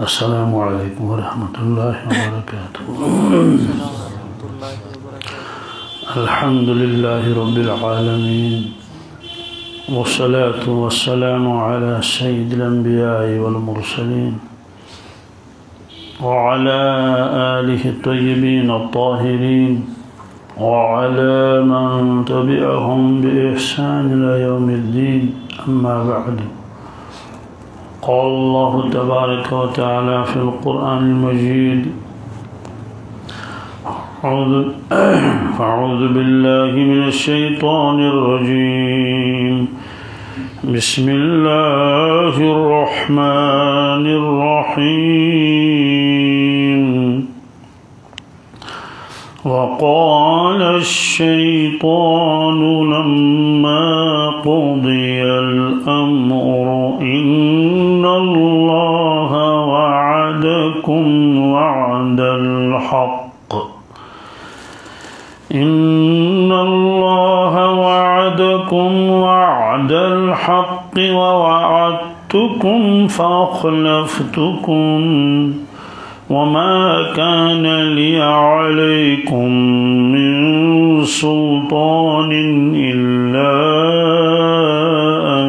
السلام علیکم ورحمۃ اللہ وبرکاتہ۔ الحمد للہ رب العالمین، والصلاة والسلام على سید الانبیاء والمرسلین وعلى آلہ الطیبین الطاہرین وعلى من تبعهم بإحسان إلى يوم الدين، أما بعد، قال الله تبارك وتعالى في القرآن المجيد: أعوذ بالله من الشيطان الرجيم، بسم الله الرحمن الرحيم. وقال الشيطان لما قضي الأمر إن الله وعدكم وعد الحق ووعدتكم فأخلفتكم وما كان لي عليكم من سلطان إلا أن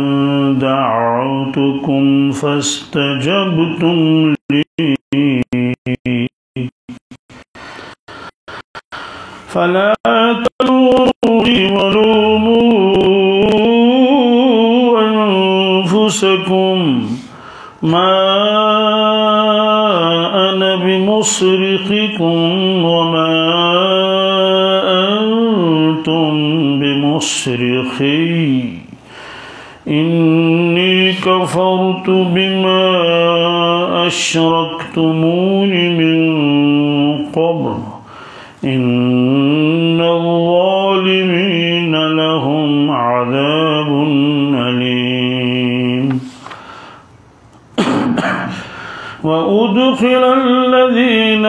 دعوتكم فاستجبتم لي فلا تلوموني ولوموا أنفسكم ما أنا بمصرخكم وما أنتم بمصرخي إني كفرت بما أشركتمون من قبل إن الظالمين لهم عذاب أليم. وأدخل الذين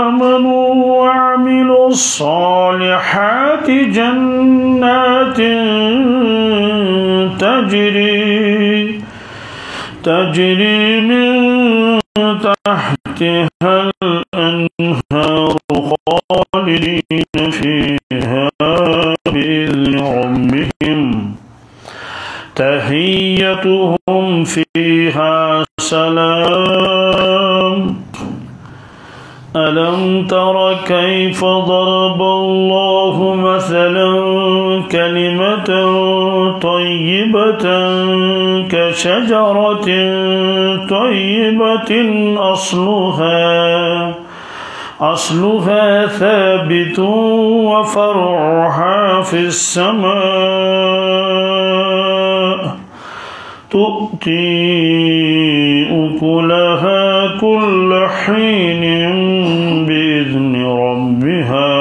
آمنوا وعملوا الصالحات جنات تجري من تحتها الأنهار خالدين فيها بإذن ربهم تحيتهم فيها سلام. ألم تر كيف ضرب الله مثلا كلمة طيبة كشجرة طيبة أصلها ثابت وفرعها في السماء تؤتي أكلها كل حين بإذن ربها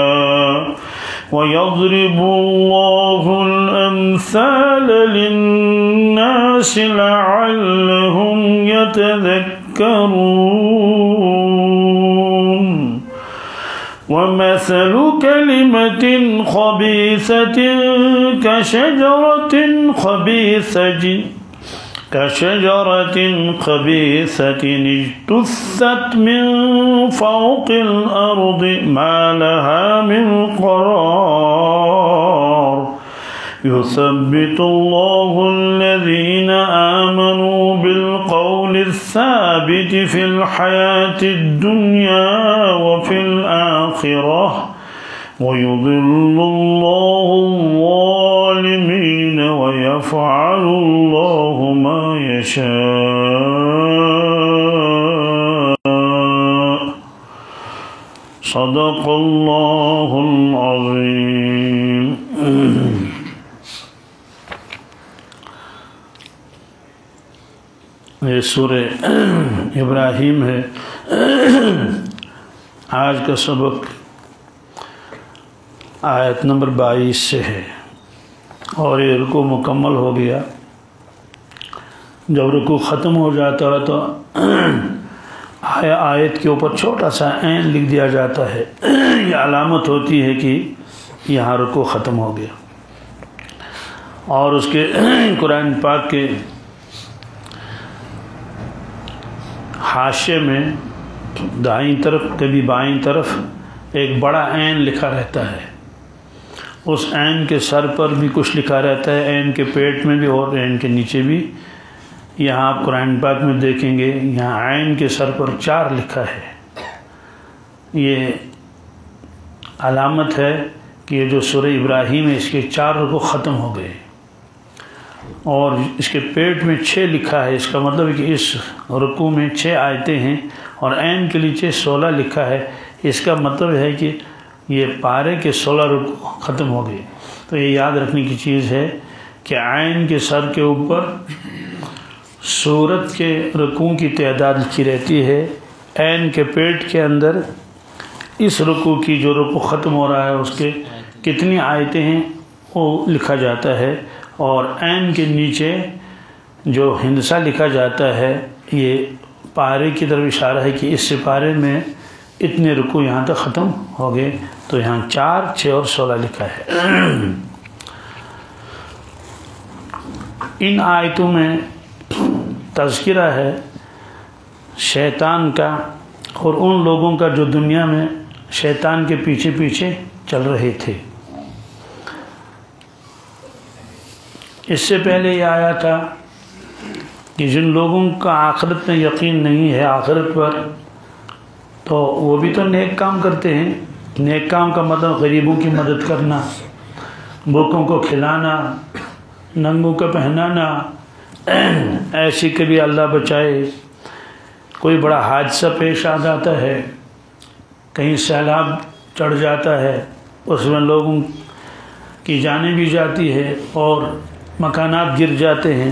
ويضرب الله الأمثال للناس لعلهم يتذكرون. ومثل كلمة خبيثة كشجرة خبيثة اجتثت من فوق الأرض ما لها من قرار. يثبت الله الذين آمنوا بالقول الثابت في الحياة الدنيا وفي الآخرة ويضل الله الظالمين ويفعل الله ما يشاء. صدق الله العظيم. یہ سورہ ابراہیم ہے. آج کا سبق آیت نمبر 22 سے ہے اور یہ رکوع مکمل ہو گیا. جب رکوع ختم ہو جاتا ہے تو آیت کے اوپر چھوٹا سا عین لکھ دیا جاتا ہے. یہ علامت ہوتی ہے کہ یہاں رکوع ختم ہو گیا. اور اس کے قرآن پاک کے حاشے میں دائیں طرف کبھی بائیں طرف ایک بڑا عین لکھا رہتا ہے، اس عین کے سر پر بھی کچھ لکھا رہتا ہے، عین کے پیٹ میں بھی اور عین کے نیچے بھی۔ یہاں آپ قرآن پاک میں دیکھیں گے یہاں عین کے سر پر 4 لکھا ہے۔ یہ علامت ہے کہ یہ جو سورہ ابراہیم ہے اس کے 4 رکوع ختم ہو گئے، اور اس کے پیٹ میں 6 لکھا ہے۔ اس کا مطلب ہے کہ اس رکوع میں 6 آیتیں ہیں اور عین کے نیچے 16 لکھا ہے۔ اس کا مطلب ہے کہ یہ پارے کے 16 رکوع ختم ہو گئے۔ تو یہ یاد رکھنے کی چیز ہے کہ عین کے سر کے اوپر سورت کے رکوع کی تعداد لکھی رہتی ہے، عین کے پیٹ کے اندر اس رکوع کی جو رکوع ختم ہو رہا ہے اس کے کتنی آیتیں ہیں وہ لکھا جاتا ہے، اور عین کے نیچے جو ہندسہ لکھا جاتا ہے یہ پارے کی طرف اشارہ ہے کہ اس سپارے میں اتنے رکوع یہاں تک ختم ہو گئے۔ تو یہاں 4، 6 اور 16 لکھا ہے۔ ان آیتوں میں تذکرہ ہے شیطان کا اور ان لوگوں کا جو دنیا میں شیطان کے پیچھے پیچھے چل رہے تھے۔ اس سے پہلے یہ آیا تھا کہ جن لوگوں کا آخرت میں یقین نہیں ہے، آخرت پر، تو وہ بھی تو نیک کام کرتے ہیں۔ نیک کام کا مطلب غریبوں کی مدد کرنا، بھوکوں کو کھلانا، ننگوں کو پہنانا۔ ایسی کبھی اللہ بچائے کوئی بڑا حادثہ پیش آ جاتا ہے، کہیں سیلاب چڑھ جاتا ہے، اس میں لوگوں کی جانیں بھی جاتی ہے اور مکانات گر جاتے ہیں،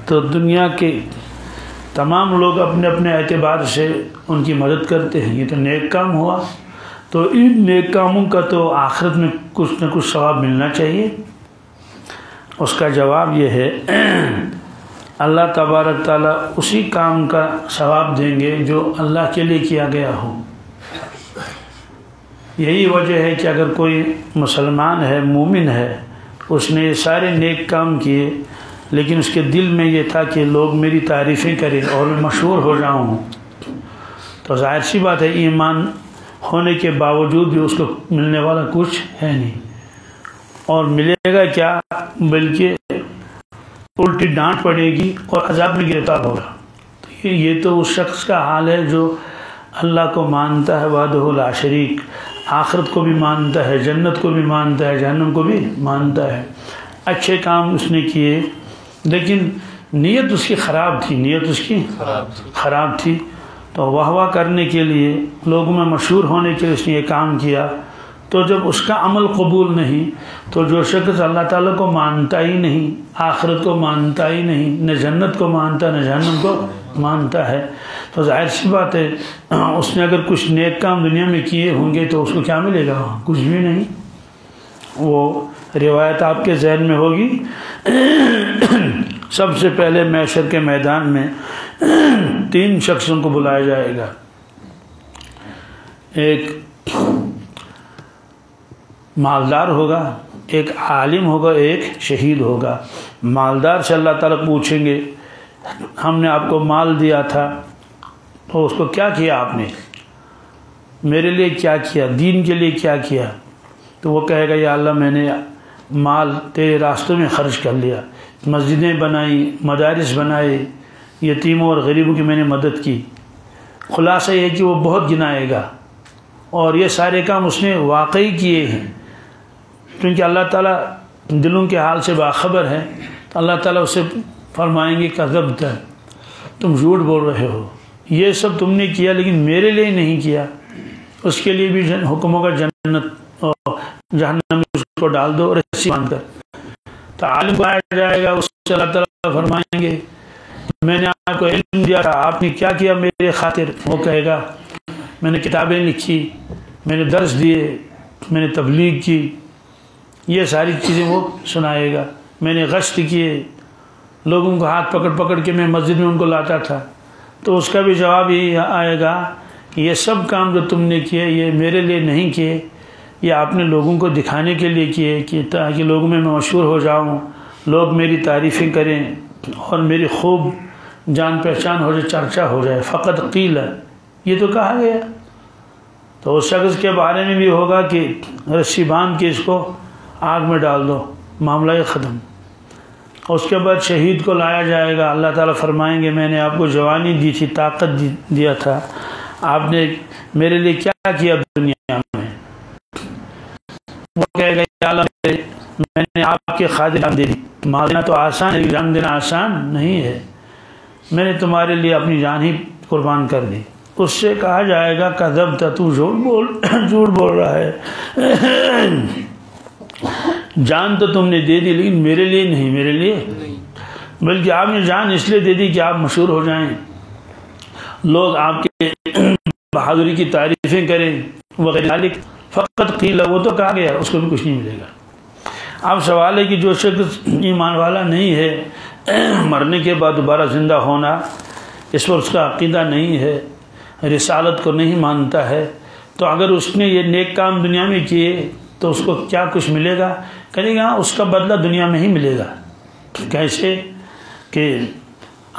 تو دنیا کے تمام لوگ اپنے اپنے اعتبار سے ان کی مدد کرتے ہیں۔ یہ تو نیک کام ہوا۔ تو ان نیک کاموں کا تو آخرت میں کچھ نہ کچھ ثواب ملنا چاہیے۔ اس کا جواب یہ ہے اللہ تبارک تعالیٰ اسی کام کا ثواب دیں گے جو اللہ کے لیے کیا گیا ہو۔ یہی وجہ ہے کہ اگر کوئی مسلمان ہے، مومن ہے، اس نے یہ سارے نیک کام کیے لیکن اس کے دل میں یہ تھا کہ لوگ میری تعریفیں کریں اور میں مشہور ہو جاؤں، تو ظاہر سی بات ہے ایمان ہونے کے باوجود بھی اس کو ملنے والا کچھ ہے نہیں، اور ملے گا کیا بلکہ الٹی ڈانٹ پڑے گی اور عذاب میں گرفتار ہوگا۔ یہ تو اس شخص کا حال ہے جو اللہ کو مانتا ہے وحدہ لا شریک، آخرت کو بھی مانتا ہے، جنت کو بھی مانتا ہے، جہنم کو بھی مانتا ہے۔ اچھے کام اس نے کیے لیکن نیت اس کی خراب تھی، نیت اس کی خراب تھی، تو واہ واہ کرنے کے لیے، لوگوں میں مشہور ہونے کے لیے اس نے یہ کام کیا۔ تو جب اس کا عمل قبول نہیں، تو جو شخص اللہ تعالیٰ کو مانتا ہی نہیں، آخرت کو مانتا ہی نہیں، نہ جنت کو مانتا نہ جہنم کو مانتا ہے، تو ظاہر سی بات ہے اس نے اگر کچھ نیک کام دنیا میں کیے ہوں گے تو اس کو کیا ملے گا؟ کچھ بھی نہیں۔ وہ روایت آپ کے ذہن میں ہوگی، سب سے پہلے محشر کے میدان میں 3 شخصوں کو بلایا جائے گا۔ ایک مالدار ہوگا، ایک عالم ہوگا، ایک شہید ہوگا۔ مالدار سے اللہ تعالیٰ پوچھیں گے ہم نے آپ کو مال دیا تھا تو اس کو کیا کیا آپ نے؟ میرے لیے کیا کیا؟ دین کے لیے کیا کیا؟ تو وہ کہے گا یا اللہ میں نے مال تیرے راستوں میں خرچ کر لیا، مسجدیں بنائی، مدارس بنائے، یتیموں اور غریبوں کی میں نے مدد کی۔ خلاصہ یہ کہ وہ بہت گنائے گا، اور یہ سارے کام اس نے واقعی کیے ہیں، کیونکہ اللہ تعالیٰ دلوں کے حال سے باخبر ہے۔ تو اللہ تعالیٰ اسے فرمائیں گے کذبت، تم جھوٹ بول رہے ہو، یہ سب تم نے کیا لیکن میرے لیے نہیں کیا۔ اس کے لیے بھی حکم ہوگا جنت اور جہنم میں اس کو ڈال دو رسی باندھ کر۔ تو عالم کو آیا جائے گا، اس سے اللہ تعالیٰ فرمائیں گے میں نے آپ کو علم دیا تھا، آپ نے کیا کیا میرے خاطر؟ وہ کہے گا میں نے کتابیں لکھی، میں نے درس دیے، میں نے تبلیغ کی، یہ ساری چیزیں وہ سنائے گا۔ میں نے گشت کیے، لوگوں کو ہاتھ پکڑ پکڑ کے میں مسجد میں ان کو لاتا تھا۔ تو اس کا بھی جواب یہی آئے گا کہ یہ سب کام جو تم نے کیے یہ میرے لیے نہیں کیے، یہ آپ نے لوگوں کو دکھانے کے لیے کیے کہ تاکہ لوگوں میں مشہور ہو جاؤں، لوگ میری تعریفیں کریں اور میری خوب جان پہچان ہو جائے، چرچا ہو جائے، فقط قیل، یہ تو کہا گیا، تو اس شخص کے بارے میں بھی ہوگا کہ رسی باندھ کے اس کو آگ میں ڈال دو، معاملہ ختم۔ اس کے بعد شہید کو لایا جائے گا، اللہ تعالیٰ فرمائیں گے میں نے آپ کو جوانی دی تھی، طاقت دیا تھا، آپ نے میرے لیے کیا کیا دنیا میں؟ وہ کہے گا یا اللہ میں نے آپ کے خاطر جان دے دی، مال دینا تو آسان ہے، جان دینا آسان نہیں ہے، میں نے تمہارے لیے اپنی جان ہی قربان کر دی۔ اس سے کہا جائے گا کذبت، تو جھوٹ بول رہا ہے، جان تو تم نے دے دی لیکن میرے لیے نہیں، میرے لیے بلکہ آپ نے جان اس لیے دے دی کہ آپ مشہور ہو جائیں، لوگ آپ کے بہادری کی تعریفیں کریں وغیرہ، فقط قیل، وہ تو کہا گیا، اس کو بھی کچھ نہیں ملے گا۔ اب سوال ہے کہ جو شخص ایمان والا نہیں ہے، مرنے کے بعد دوبارہ زندہ ہونا اس پر اس کا عقیدہ نہیں ہے، رسالت کو نہیں مانتا ہے، تو اگر اس نے یہ نیک کام دنیا میں کیے تو اس کو کیا کچھ ملے گا؟ کہے گا اس کا بدلہ دنیا میں ہی ملے گا۔ کیسے؟ کہ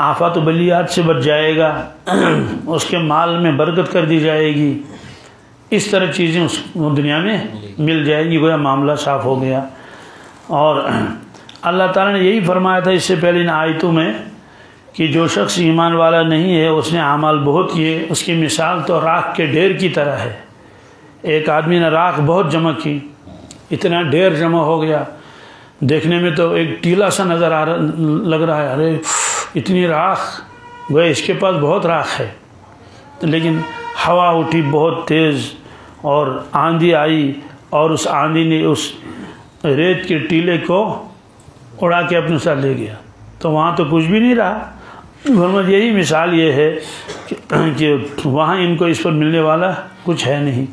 آفات و بلیات سے بچ جائے گا، اس کے مال میں برکت کر دی جائے گی، اس طرح چیزیں اس کو دنیا میں مل جائے گی، گویا معاملہ صاف ہو گیا۔ اور اللہ تعالیٰ نے یہی فرمایا تھا اس سے پہلے ان آیتوں میں کہ جو شخص ایمان والا نہیں ہے، اس نے اعمال بہت کیے، اس کی مثال تو راکھ کے ڈھیر کی طرح ہے۔ ایک آدمی نے راکھ بہت جمع کی، اتنا ڈھیر جمع ہو گیا، دیکھنے میں تو ایک ٹیلا سا نظر لگ رہا ہے، ارے اتنی راکھ، گویا اس کے پاس بہت راکھ ہے، لیکن ہوا اٹھی بہت تیز اور آندھی آئی، اور اس آندھی نے اس ریت کے ٹیلے کو اڑا کے اپنے ساتھ لے گیا، تو وہاں تو کچھ بھی نہیں رہا۔ فرمایا یہی مثال یہ ہے کہ وہاں ان کو اس پر ملنے والا کچھ ہے نہیں۔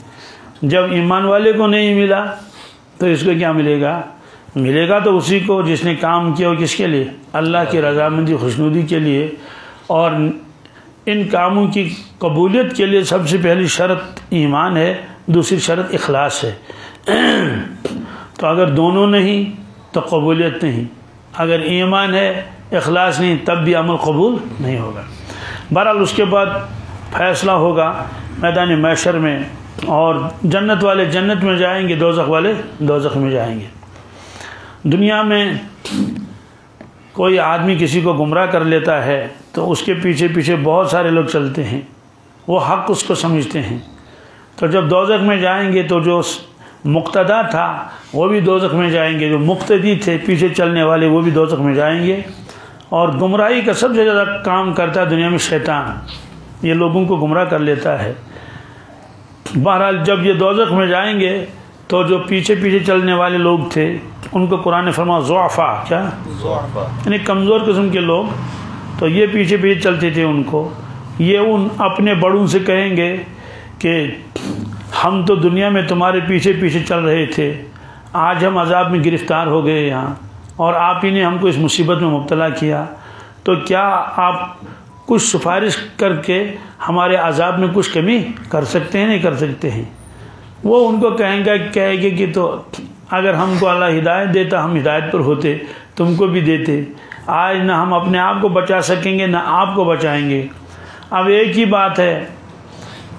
جب ایمان والے کو نہیں ملا تو اس کو کیا ملے گا؟ ملے گا تو اسی کو جس نے کام کیا، وہ کس کے لیے؟ اللہ کی رضامندی خوشنودی کے لیے، اور ان کاموں کی قبولیت کے لیے سب سے پہلی شرط ایمان ہے، دوسری شرط اخلاص ہے۔ تو اگر دونوں نہیں تو قبولیت نہیں، اگر ایمان ہے اخلاص نہیں تب بھی عمل قبول نہیں ہوگا۔ بہرحال اس کے بعد فیصلہ ہوگا میدان محشر میں، اور جنت والے جنت میں جائیں گے، دوزخ والے دوزخ میں جائیں گے۔ دنیا میں کوئی آدمی کسی کو گمراہ کر لیتا ہے تو اس کے پیچھے پیچھے بہت سارے لوگ چلتے ہیں، وہ حق اس کو سمجھتے ہیں، تو جب دوزخ میں جائیں گے تو جو مقتدا تھا وہ بھی دوزخ میں جائیں گے، جو مقتدی تھے پیچھے چلنے والے وہ بھی دوزخ میں جائیں گے۔ اور گمراہی کا سب سے زیادہ کام کرتا ہے دنیا میں شیطان، یہ لوگوں کو گمراہ کر لیتا ہے۔ بہرحال جب یہ دوزخ میں جائیں گے تو جو پیچھے پیچھے چلنے والے لوگ تھے ان کو قرآن نے فرمایا ضعفاء، کیا؟ یعنی کمزور قسم کے لوگ، تو یہ پیچھے پیچھے چلتے تھے، ان کو یہ ان اپنے بڑوں سے کہیں گے کہ ہم تو دنیا میں تمہارے پیچھے پیچھے چل رہے تھے، آج ہم عذاب میں گرفتار ہو گئے یہاں، اور آپ ہی نے ہم کو اس مصیبت میں مبتلا کیا، تو کیا آپ کچھ سفارش کر کے ہمارے عذاب میں کچھ کمی کر سکتے ہیں؟ نہیں کر سکتے ہیں۔ وہ ان کو کہے گے کہ تو اگر ہم کو اللہ ہدایت دیتا ہم ہدایت پر ہوتے، تم کو بھی دیتے، آج نہ ہم اپنے آپ کو بچا سکیں گے نہ آپ کو بچائیں گے۔ اب ایک ہی بات ہے،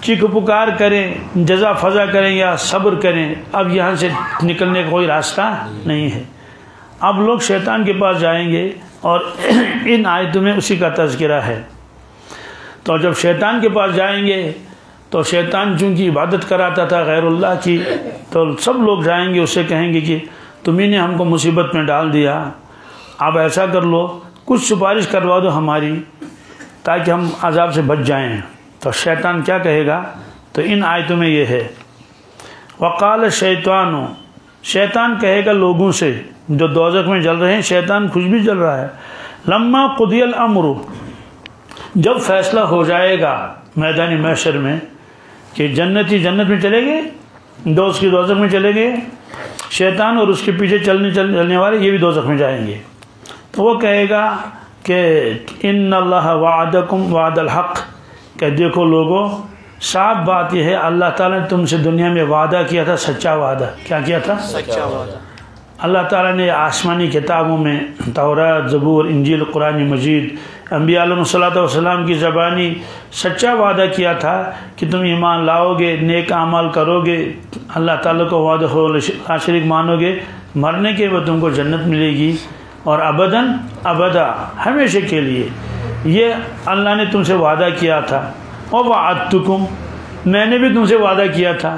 چیخ پکار کریں، جزا فضا کریں یا صبر کریں، اب یہاں سے نکلنے کا کوئی راستہ نہیں ہے۔ اب لوگ شیطان کے پاس جائیں گے، اور ان آیتوں میں اسی کا تذکرہ ہے۔ تو جب شیطان کے پاس جائیں گے تو شیطان چونکہ عبادت کراتا تھا غیر اللہ کی، تو سب لوگ جائیں گے، اس سے کہیں گے کہ تمہیں نے ہم کو مصیبت میں ڈال دیا، اب ایسا کر لو کچھ سفارش کروا دو ہماری تاکہ ہم عذاب سے بچ جائیں۔ تو شیطان کیا کہے گا؟ تو ان آیتوں میں یہ ہے، وقال الشیطان، شیطان کہے گا لوگوں سے جو دوزخ میں جل رہے ہیں، شیطان خوش بھی جل رہا ہے، لما قضی الامر، جب فیصلہ ہو جائے گا میدان محشر میں کہ جنتی جنت میں چلے گئے، دوزخ کی دوزخ میں چلے گئے، شیطان اور اس کے پیچھے چلنے والے یہ بھی دوزخ میں جائیں گے، تو وہ کہے گا کہ ان اللہ وعدکم وعد الحق، کہ دیکھو لوگوں صاف بات یہ ہے اللہ تعالیٰ نے تم سے دنیا میں وعدہ کیا تھا، سچا وعدہ، کیا کیا تھا؟ سچا وعدہ، اللہ تعالیٰ نے آسمانی کتابوں میں تورات، زبور، انجیل، قرآن مجید، انبیاء علیہ السلام کی زبانی سچا وعدہ کیا تھا کہ تم ایمان لاؤ گے، نیک اعمال کرو گے، اللہ تعالیٰ کو وحدہ لا شریک مانو گے، مرنے کے بعد تم کو جنت ملے گی، اور ابداً ابدا ہمیشہ کے لیے، یہ اللہ نے تم سے وعدہ کیا تھا۔ وَوَعَدتُّكُمْ، میں نے بھی تم سے وعدہ کیا تھا،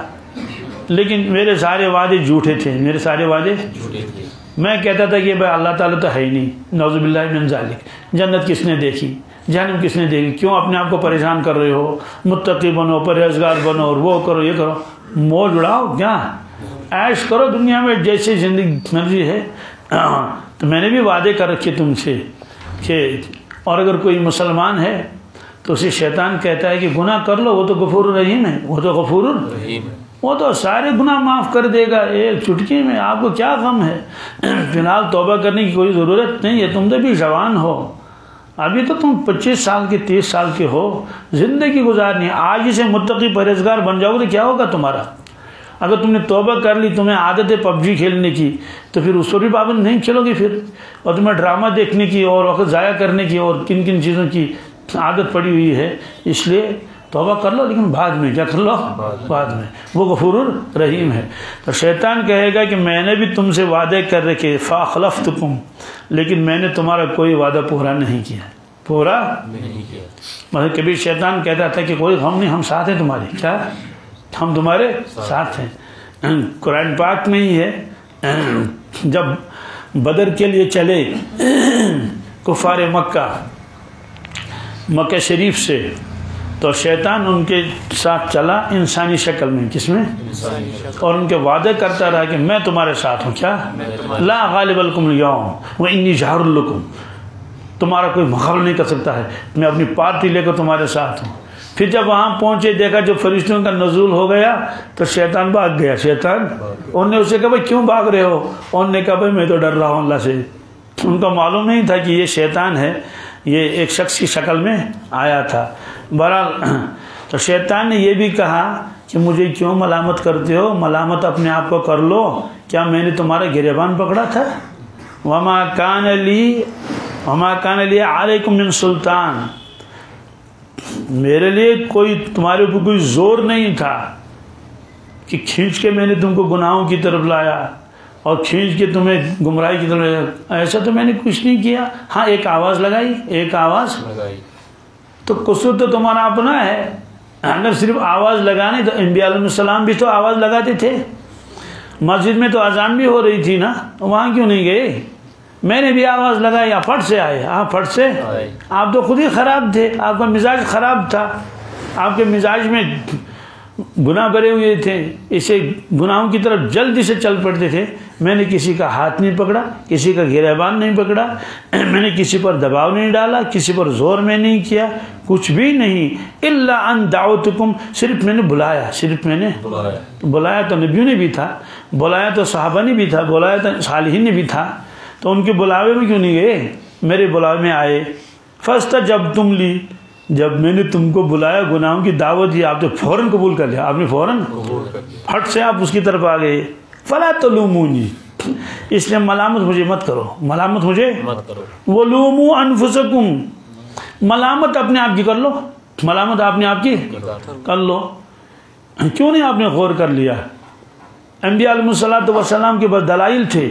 لیکن میرے سارے وعدے جھوٹے تھے، میرے سارے وعدے جھوٹے تھے۔ میں کہتا تھا کہ بھائی اللہ تعالیٰ تو ہے ہی نہیں، نعوذ باللہ من ذالک، جنت کس نے دیکھی، جہنم کس نے دیکھی، کیوں اپنے آپ کو پریشان کر رہے ہو، متقی بنو، پرہیزگار بنو، اور وہ کرو یہ کرو، موج اڑاؤ، کیا عیش کرو دنیا میں جیسے زندگی مرضی ہے۔ تو میں نے بھی وعدے کر رکھے تم سے کہ، اور اگر کوئی مسلمان ہے تو اسے شیطان کہتا ہے کہ گناہ کر لو، وہ تو غفور الرحیم ہے، وہ تو غفور الرحیم ہے، وہ تو سارے گناہ معاف کر دے گا ایک چٹکی میں، آپ کو کیا غم ہے؟ فی الحال توبہ کرنے کی کوئی ضرورت نہیں ہے، تم تو بھی جوان ہو، ابھی تو تم 25 سال کے 30 سال کے ہو، زندگی گزارنی ہے، آج ہی سے متقی پرہیزگار بن جاؤ تو کیا ہوگا تمہارا؟ اگر تم نے توبہ کر لی، تمہیں عادت ہے پب جی کھیلنے کی، تو پھر اس پر بھی پابند نہیں کھیلو گے پھر، اور تمہیں ڈرامہ دیکھنے کی اور وقت ضائع کرنے کی اور کن کن چیزوں کی عادت پڑی ہوئی ہے، اس لیے توبہ کر لو، لیکن بعد میں کیا کر لو؟ بعد میں، وہ غفور الرحیم ہے۔ تو شیطان کہے گا کہ میں نے بھی تم سے وعدے کر رکھے، فاخلفتکم، لیکن میں نے تمہارا کوئی وعدہ پورا نہیں کیا، پورا نہیں کیا۔ مطلب کبھی شیطان کہتا تھا کہ کوئی غم نہیں، ہم ساتھ ہیں تمہارے، کیا ہم تمہارے ساتھ ہیں۔ قرآن پاک میں ہی ہے، جب بدر کے لیے چلے کفار مکہ شریف سے، تو شیطان ان کے ساتھ چلا انسانی شکل میں، کس میں؟ اور ان کے وعدے کرتا رہا کہ میں تمہارے ساتھ ہوں، کیا لا غالب لکم اليوم وانی جار لکم، تمہارا کوئی مقابلہ نہیں کر سکتا ہے، میں اپنی پارٹی لے کر تمہارے ساتھ ہوں۔ پھر جب وہاں پہنچے، دیکھا جو فرشتوں کا نزول ہو گیا، تو شیطان بھاگ گیا۔ شیطان، انہوں نے اسے کہا بھائی کیوں بھاگ رہے ہو؟ انہوں نے کہا بھائی میں تو ڈر رہا ہوں اللہ سے۔ ان کو معلوم نہیں تھا کہ یہ شیطان ہے، یہ ایک شخص کی شکل میں آیا تھا۔ بہرحال تو شیطان نے یہ بھی کہا کہ مجھے کیوں ملامت کرتے ہو، ملامت اپنے آپ کو کر لو، کیا میں نے تمہارا گریبان پکڑا تھا؟ وما کان لی علیکم من سلطان، میرے لیے کوئی تمہارے اوپر کوئی زور نہیں تھا کہ کھینچ کے میں نے تم کو گناہوں کی طرف لایا اور کھینچ کے تمہیں گمراہی کی طرف لایا، ایسا تو میں نے کچھ نہیں کیا۔ ہاں ایک آواز لگائی، ایک آواز لگائی، تو قصور تو تمہارا اپنا ہے۔ اگر صرف آواز لگانے، تو انبیاء علیہ السلام بھی تو آواز لگاتے تھے، مسجد میں تو اذان بھی ہو رہی تھی نا، وہاں کیوں نہیں گئے؟ میں نے بھی آواز لگائی، آپ پھٹ سے آئے، آپ پھٹ سے، آپ تو خود ہی خراب تھے، آپ کا مزاج خراب تھا، آپ کے مزاج میں گناہ بھرے ہوئے تھے، اسے گناہوں کی طرف جلدی سے چل پڑتے تھے۔ میں نے کسی کا ہاتھ نہیں پکڑا، کسی کا گریبان نہیں پکڑا، میں نے کسی پر دباؤ نہیں ڈالا، کسی پر زور میں نہیں کیا، کچھ بھی نہیں۔ الا ان دعوتکم، صرف میں نے بلایا، صرف میں نے بلایا۔ تو نبیوں نے بھی تھا، بلایا تو صحابہ نے بھی تھا، بلایا تو صالحین نے بھی تھا، تو ان کے بلاوے میں کیوں نہیں گئے؟ میرے بلاوے میں آئے۔ فاستجبتم لی، جب میں نے تم کو بلایا، گناہوں کی دعوت دی، آپ تو فوراً قبول کر لیا، آپ نے فوراً پھٹ سے آپ اس کی طرف آ گئے۔ فلا تلومونی، اس لیے ملامت مجھے مت کرو، ملامت مجھے مت کرو۔ ولوموا انفسکم، ملامت اپنے آپ کی کر لو، ملامت اپنے آپ کی کر لو۔ کیوں نہیں آپ نے غور کر لیا؟ انبیاء علیہ السلام کے بس دلائل تھے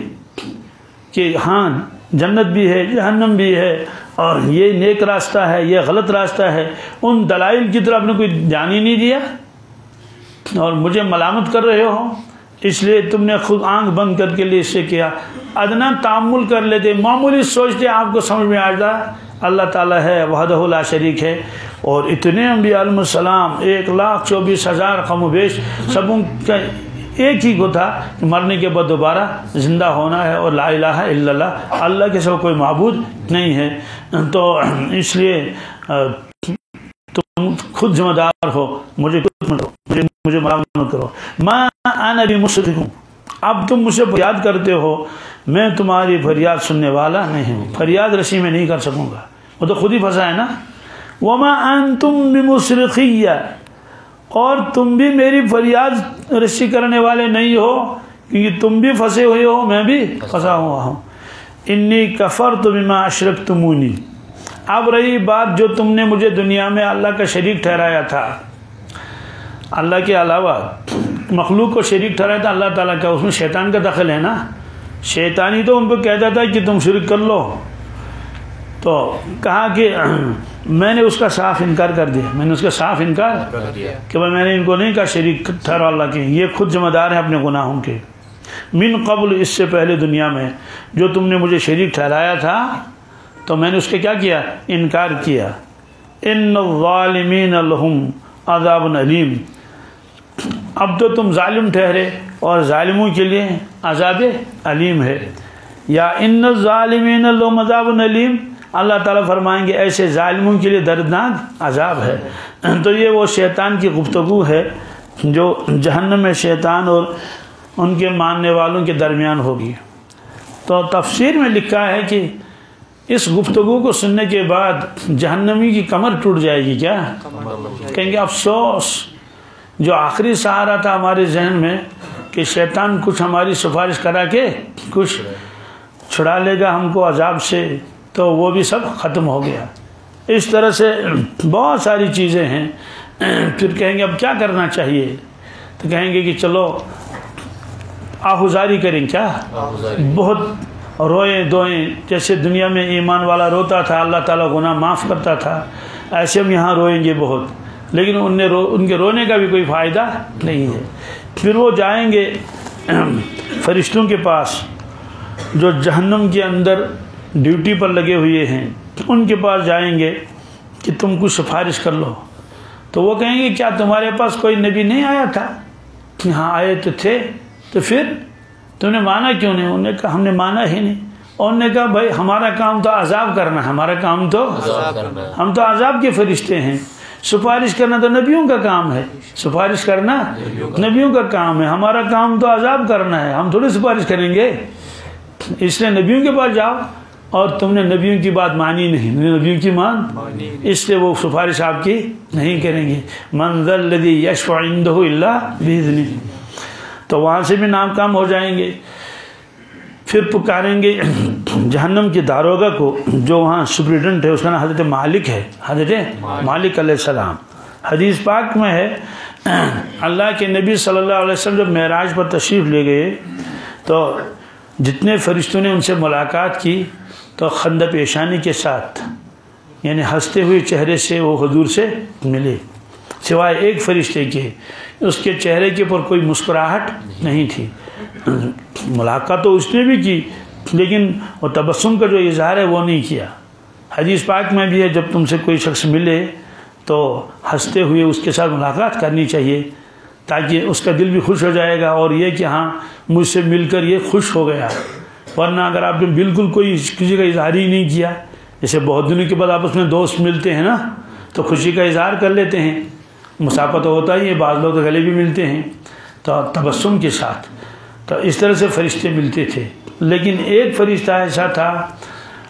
کہ ہاں جنت بھی ہے، جہنم بھی ہے، اور یہ نیک راستہ ہے، یہ غلط راستہ ہے، ان دلائل کی طرف آپ نے کوئی دھیان ہی نہیں دیا، اور مجھے ملامت کر رہے ہو، اس لیے تم نے خود آنکھ بند کر کے لیے اس سے کیا۔ ادنا تعامل کر لیتے، معمولی سوچتے، آپ کو سمجھ میں آ جاتا اللہ تعالیٰ ہے، وحدہ لا شریک ہے، اور اتنے انبیاء علیہ السلام 1,24,000 کم و بیش، سبوں کا ایک ہی کو تھا کہ مرنے کے بعد دوبارہ زندہ ہونا ہے، اور لا الہ الا اللہ، اللہ کے سوا کوئی معبود نہیں ہے۔ تو اس لیے تم خود ذمہ دار ہو، مجھے ملامت مت کرو۔ ما انا بمصرخکم، اب تم مجھ سے فریاد کرتے ہو، میں تمہاری فریاد سننے والا نہیں ہوں، فریاد رسی میں نہیں کر سکوں گا، وہ تو خود ہی پھنسا ہے نا۔ وما انتم بمصرخی، اور تم بھی میری فریاد رسی کرنے والے نہیں ہو کیونکہ تم بھی پھنسے ہوئے ہو، میں بھی پھنسا ہوا ہوں۔ انی کفرت بما اشرکتمونی، اب رہی بات جو تم نے مجھے دنیا میں اللہ کا شریک ٹھہرایا تھا، اللہ کے علاوہ مخلوق کو شریک ٹھہرایا تھا اللہ تعالیٰ کا، اس میں شیطان کا دخل ہے نا۔ شیطانی تو ان کو کہتا تھا کہ تم شرک کر لو، تو کہا کہ میں نے اس کا صاف انکار کر دیا، میں نے اس کا صاف انکار کر دیا کہ میں نے ان کو نہیں کہا شریک ٹھہرا اللہ کے، یہ خود ذمہ دار ہیں اپنے گناہوں کے۔ من قبل، اس سے پہلے دنیا میں جو تم نے مجھے شریک ٹھہرایا تھا تو میں نے اس کے کیا کیا؟ انکار کیا۔ ان الظالمین لہم عذاب علیم، اب تو تم ظالم ٹھہرے اور ظالموں کے لیے عذاب علیم ہے۔ یا ان الظالمین لہم عذاب علیم، اللہ تعالیٰ فرمائیں گے ایسے ظالموں کے لیے دردناک عذاب ہے۔ تو یہ وہ شیطان کی گفتگو ہے جو جہنم میں شیطان اور ان کے ماننے والوں کے درمیان ہوگی۔ تو تفسیر میں لکھا ہے کہ اس گفتگو کو سننے کے بعد جہنمی کی کمر ٹوٹ جائے گی، کیا کہیں گے افسوس، جو آخری سہارا تھا ہمارے ذہن میں کہ شیطان کچھ ہماری سفارش کرا کے کچھ چھڑا لے گا ہم کو عذاب سے، تو وہ بھی سب ختم ہو گیا۔ اس طرح سے بہت ساری چیزیں ہیں۔ پھر کہیں گے اب کیا کرنا چاہیے، تو کہیں گے کہ چلو آہوزاری کریں، کیا بہت روئیں دوئیں، جیسے دنیا میں ایمان والا روتا تھا اللہ تعالیٰ گناہ معاف کرتا تھا، ایسے ہم یہاں روئیں گے بہت، لیکن ان کے رونے کا بھی کوئی فائدہ نہیں ہے۔ پھر وہ جائیں گے فرشتوں کے پاس جو جہنم کے اندر ڈیوٹی پر لگے ہوئے ہیں، ان کے پاس جائیں گے کہ تم کچھ سفارش کر لو، تو وہ کہیں گے کیا تمہارے پاس کوئی نبی نہیں آیا تھا؟ کہ ہاں آئے تو تھے، تو پھر تم نے مانا کیوں نہیں؟ انہوں نے کہا ہم نے مانا ہی نہیں۔ اور انہوں نے کہا بھائی ہمارا کام تو عذاب کرنا ہے، ہمارا کام تو ہم تو عذاب کے فرشتے ہیں، سفارش کرنا تو نبیوں کا کام ہے، سفارش کرنا نبیوں کا کام ہے، ہمارا کام تو عذاب کرنا ہے، ہم تھوڑی سفارش کریں گے۔ اس لیے نبیوں کے پاس جاؤ، اور تم نے نبیوں کی بات مانی نہیں، نبیوں کی مان، اس لیے وہ سفارش آپ کی نہیں کریں گے۔ من ذا الذی یشفع عندہ الا باذنہ، تو وہاں سے بھی ناکام ہو جائیں گے۔ پھر پکاریں گے جہنم کے داروغہ کو، جو وہاں سپریڈنٹ ہے، اس کا نام حضرت مالک ہے، حضرت مالک علیہ السلام۔ حدیث پاک میں ہے اللہ کے نبی صلی اللہ علیہ وسلم جب معراج پر تشریف لے گئے تو جتنے فرشتوں نے ان سے ملاقات کی تو خندہ پیشانی کے ساتھ، یعنی ہنستے ہوئے چہرے سے وہ حضور سے ملے، سوائے ایک فرشتے کے، اس کے چہرے کے پر کوئی مسکراہٹ نہیں تھی۔ ملاقات تو اس نے بھی کی، لیکن وہ تبسم کا جو اظہار ہے وہ نہیں کیا۔ حدیث پاک میں بھی ہے جب تم سے کوئی شخص ملے تو ہنستے ہوئے اس کے ساتھ ملاقات کرنی چاہیے، تاکہ اس کا دل بھی خوش ہو جائے گا، اور یہ کہ ہاں مجھ سے مل کر یہ خوش ہو گیا۔ ورنہ اگر آپ نے بالکل کوئی کسی کا اظہار ہی نہیں کیا، جیسے بہت دنوں کے بعد آپس میں دوست ملتے ہیں نا تو خوشی کا اظہار کر لیتے ہیں، مسافہ تو ہوتا ہی ہے، بعض لوگ تو گلے بھی ملتے ہیں تو تبسم کے ساتھ، تو اس طرح سے فرشتے ملتے تھے۔ لیکن ایک فرشتہ ایسا تھا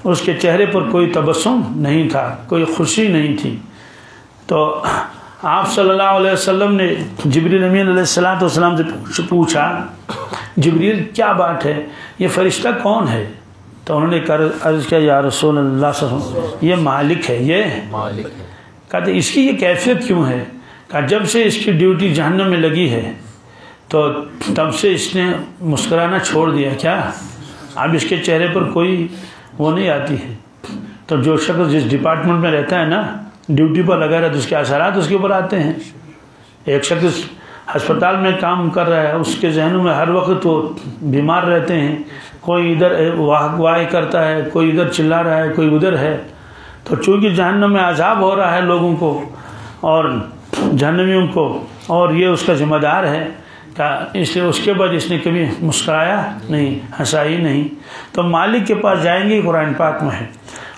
اس کے چہرے پر کوئی تبسم نہیں تھا، کوئی خوشی نہیں تھی۔ تو آپ صلی اللہ علیہ وسلم نے جبریل امین علیہ السلام سے پوچھا جبریل کیا بات ہے، یہ فرشتہ کون ہے؟ تو انہوں نے عرض کیا یا رسول اللہ صلی اللہ علیہ وسلم یہ مالک ہے، یہ مالک ہے۔ کہتے اس کی یہ کیفیت کیوں ہے؟ کہ جب سے اس کی ڈیوٹی جہنم میں لگی ہے تو تب سے اس نے مسکرانا چھوڑ دیا، کیا اب اس کے چہرے پر کوئی وہ نہیں آتی ہے۔ تو جو شخص جس ڈپارٹمنٹ میں رہتا ہے نا، ڈیوٹی پر لگا رہا ہے، تو اس کے اثرات اس کے اوپر آتے ہیں۔ ایک شخص ہسپتال میں کام کر رہا ہے، اس کے ذہنوں میں ہر وقت وہ بیمار رہتے ہیں، کوئی ادھر واہ واہ کرتا ہے، کوئی ادھر چلا رہا ہے، کوئی ادھر ہے۔ تو چونکہ جہنم میں عذاب ہو رہا ہے لوگوں کو اور جہنمیوں کو، اور یہ اس کا ذمہ دار ہے، اس لیے اس کے بعد اس نے کبھی مسکرایا نہیں، ہنسا ہی نہیں۔ تو مالک کے پاس جائیں گے، قرآن پاک میں ہے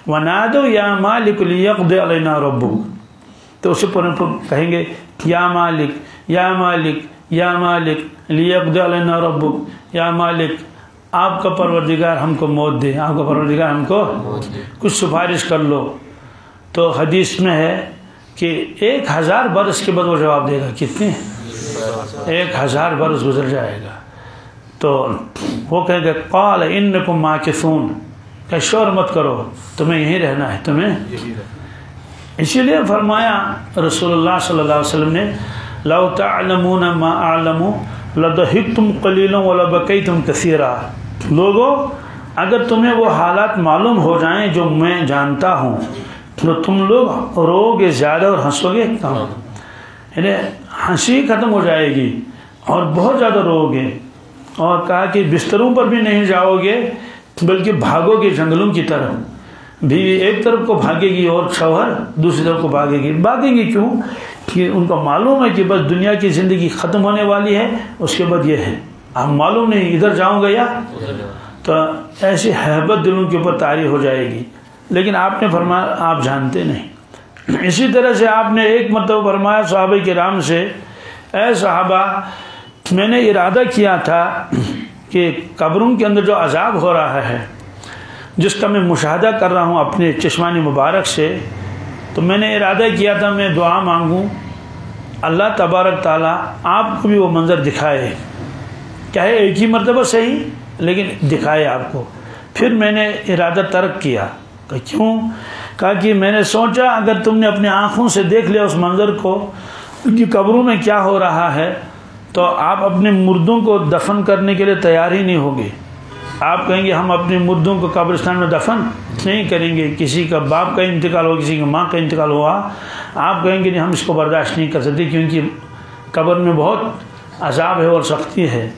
وَنَادَوْا يَا مَالِكُ لِيَقْضِ عَلَيْنَا رَبُّكَ، تو اسے کہیں گے یا مالک یا مالک یا مالک لِيَقْضِ عَلَيْنَا رَبُّكَ، یا مالک آپ کا پروردگار ہم کو موت دے، آپ کا پروردگار ہم کو کچھ سفارش کر لو۔ تو حدیث میں ہے کہ 1000 برس کے بعد وہ جواب دے گا، کتنے 1000 برس گزر جائے گا، تو وہ کہیں گے قال انکم ماکثون، کہ شور مت کرو، تمہیں یہیں رہنا ہے، تمہیں اسی لیے فرمایا رسول اللہ صلی اللہ علیہ وسلم نے لو تعلمون ما اعلم لضحکتم قلیلا ولبکیتم کثیرا، لوگوں اگر تمہیں وہ حالات معلوم ہو جائیں جو میں جانتا ہوں تو تم لوگ رو گے زیادہ اور ہنسو گے کم، یعنی ہنسی ختم ہو جائے گی اور بہت زیادہ رو گے، اور کہا کہ بستروں پر بھی نہیں جاؤ گے بلکہ بھاگو گے جنگلوں کی طرف، بیوی ایک طرف کو بھاگے گی اور شوہر دوسری طرف کو بھاگے گی۔ بھاگیں گی کیوں؟ کہ ان کو معلوم ہے کہ بس دنیا کی زندگی ختم ہونے والی ہے، اس کے بعد یہ ہے، ہم معلوم نہیں ادھر جاؤں گا یا، تو ایسی ہیبت دلوں کے اوپر طاری ہو جائے گی۔ لیکن آپ نے فرمایا آپ جانتے نہیں۔ اسی طرح سے آپ نے ایک مرتبہ فرمایا صحابہ کرام سے، اے صحابہ میں نے ارادہ کیا تھا کہ قبروں کے اندر جو عذاب ہو رہا ہے جس کا میں مشاہدہ کر رہا ہوں اپنے چشمان مبارک سے، تو میں نے ارادہ کیا تھا میں دعا مانگوں اللہ تبارک تعالیٰ آپ کو بھی وہ منظر دکھائے، چاہے ایک ہی مرتبہ صحیح لیکن دکھائے آپ کو۔ پھر میں نے ارادہ ترک کیا، کہ کیوں؟ کہا کہ میں نے سوچا اگر تم نے اپنی آنکھوں سے دیکھ لیا اس منظر کو کہ قبروں میں کیا ہو رہا ہے، تو آپ اپنے مردوں کو دفن کرنے کے لیے تیار ہی نہیں ہوگے۔ آپ کہیں گے ہم اپنے مردوں کو قبرستان میں دفن نہیں کریں گے، کسی کا باپ کا انتقال ہوا، کسی کی ماں کا انتقال ہوا، آپ کہیں گے نہیں ہم اس کو برداشت نہیں کر سکتے کیونکہ قبر میں بہت عذاب ہے اور سختی ہے۔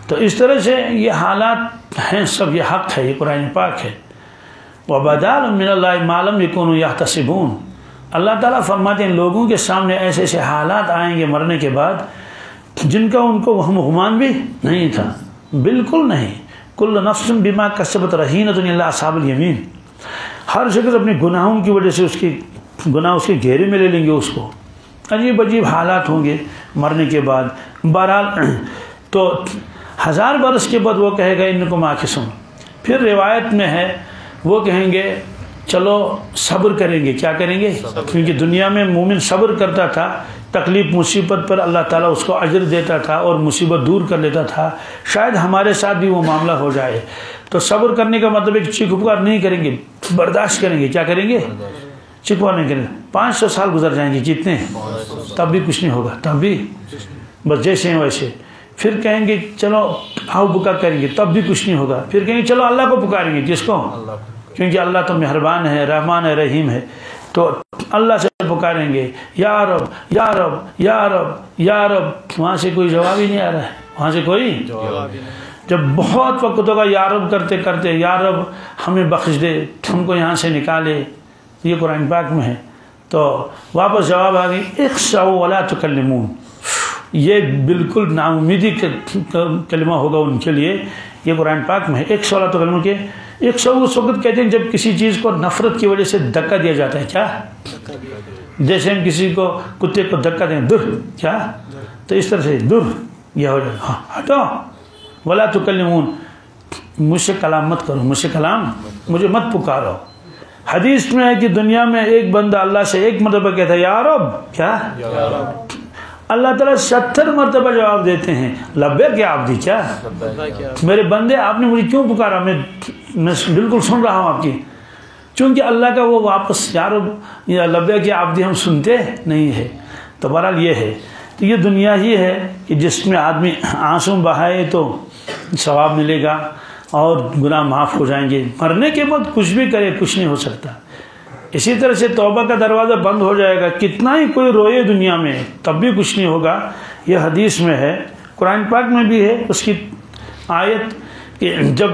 تو اس طرح سے یہ حالات ہیں، سب یہ حق ہے، یہ قرآن پاک ہے۔ وَبَدَالٌ مِّنَ اللَّهِ مَا لَمْ يَكُونُوا يَحْتَسِبُونَ، اللہ تعالیٰ فرماتے ہیں لوگوں کے سامنے ایسے ایسے حالات آئیں گے مرنے کے بعد جن کا ان کو وہم گمان بھی نہیں تھا، بالکل نہیں۔ کل نفس بما کسبت رہینۃ الا اصحاب الیمین، ہر شخص اپنے گناہوں کی وجہ سے اس کی گناہ اس کے گھیرے میں لے لیں گے، اس کو عجیب عجیب حالات ہوں گے مرنے کے بعد۔ بہرحال تو 1000 برس کے بعد وہ کہے گا انکم ماکثون۔ پھر روایت میں ہے وہ کہیں گے چلو صبر کریں گے، کیا کریں گے؟ کیونکہ دنیا میں مومن صبر کرتا تھا، تکلیف مصیبت پر اللہ تعالیٰ اس کو اجر دیتا تھا اور مصیبت دور کر لیتا تھا، شاید ہمارے ساتھ بھی وہ معاملہ ہو جائے۔ تو صبر کرنے کا مطلب ہے کہ چیخ پکار نہیں کریں گے، برداشت کریں گے، کیا کریں گے؟ چیخ نہیں کریں گے۔ 500 سال گزر جائیں گے، کتنے؟ تب بھی کچھ نہیں ہوگا، تب بھی بس جیسے ہیں ویسے۔ پھر کہیں گے چلو آؤ بکا کریں گے، تب بھی کچھ نہیں ہوگا۔ پھر کہیں گے چلو اللہ کو پکاریں گے، جس کو، کیونکہ اللہ تو مہربان ہے، رحمان ہے، رحیم ہے، تو اللہ سے پکاریں گے یا رب یا رب یا رب یا رب۔ وہاں سے کوئی جواب ہی نہیں آ رہا ہے، وہاں سے کوئی جواب ہی نہیں۔ جب بہت وقت ہوگا یا رب کرتے کرتے، یا رب ہمیں بخش دے، ہم کو یہاں سے نکالے، یہ قرآن پاک میں ہے، تو واپس جواب آ گئی اخشعوا ولا تکلمون۔ یہ بالکل ناامیدی کا کلمہ ہوگا ان کے لیے، یہ قرآن پاک میں ہے۔ اخشعوا ولا تکلمون کے اخشعوا اس وقت کہتے ہیں جب کسی چیز کو نفرت کی وجہ سے دھکا دیا جاتا ہے، کیا؟ جیسے ہم کسی کو کتے کو دھکا دیں، در، کیا؟ تو اس طرح سے در یہ ہو جائے، ہاں ہٹو، ولا تکلمون، مجھ سے کلام مت کرو، مجھ سے کلام، مجھے مت پکارو۔ حدیث میں ہے کہ دنیا میں ایک بندہ اللہ سے ایک مرتبہ کہتا ہے یا رب، کیا؟ اللہ تعالیٰ 70 مرتبہ جواب دیتے ہیں لبیک یا عبدی، کیا میرے بندے آپ نے مجھے کیوں پکارا، میں بالکل سن رہا ہوں آپ کی، چونکہ اللہ کا وہ واپس یا رب یا لبیک یا عبدی ہم سنتے نہیں ہے۔ تو بہرحال یہ ہے، تو یہ دنیا ہی ہے کہ جس میں آدمی آنسو بہائے تو ثواب ملے گا اور گناہ معاف ہو جائیں گے، مرنے کے بعد کچھ بھی کرے کچھ نہیں ہو سکتا۔ اسی طرح سے توبہ کا دروازہ بند ہو جائے گا، کتنا ہی کوئی روئے دنیا میں تب بھی کچھ نہیں ہوگا۔ یہ حدیث میں ہے، قرآن پاک میں بھی ہے اس کی آیت کہ جب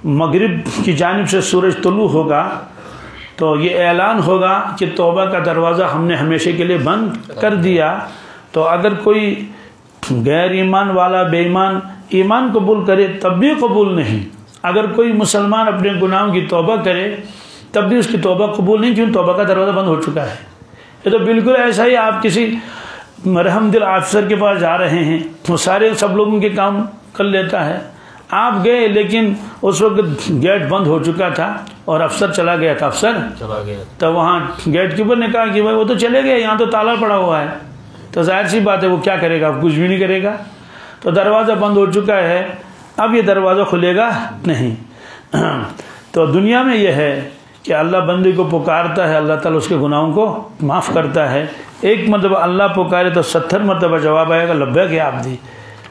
مغرب کی جانب سے سورج طلوع ہوگا تو یہ اعلان ہوگا کہ توبہ کا دروازہ ہم نے ہمیشہ کے لیے بند کر دیا۔ تو اگر کوئی غیر ایمان والا بے ایمان ایمان قبول کرے تب بھی قبول نہیں، اگر کوئی مسلمان اپنے گناہوں کی توبہ کرے تب بھی اس کی توبہ قبول نہیں، کیوں؟ توبہ کا دروازہ بند ہو چکا ہے۔ یہ تو بالکل ایسا ہی، آپ کسی مرحم دل آفیسر کے پاس جا رہے ہیں، وہ سارے سب لوگوں کے کام کر لیتا ہے، آپ گئے لیکن اس وقت گیٹ بند ہو چکا تھا اور افسر چلا گیا تھا، افسر چلا گیا تو وہاں گیٹ کیپر نے کہا کہ بھائی وہ تو چلے گئے، یہاں تو تالا پڑا ہوا ہے، تو ظاہر سی بات ہے وہ کیا کرے گا، کچھ بھی نہیں کرے گا۔ تو دروازہ بند ہو چکا ہے، اب یہ دروازہ کھلے گا نہیں۔ تو دنیا میں یہ ہے کہ اللہ بندے کو پکارتا ہے، اللہ تعالیٰ اس کے گناہوں کو معاف کرتا ہے۔ ایک مرتبہ اللہ پکارے تو 70 مرتبہ جواب آئے گا لبیک یا عبدی،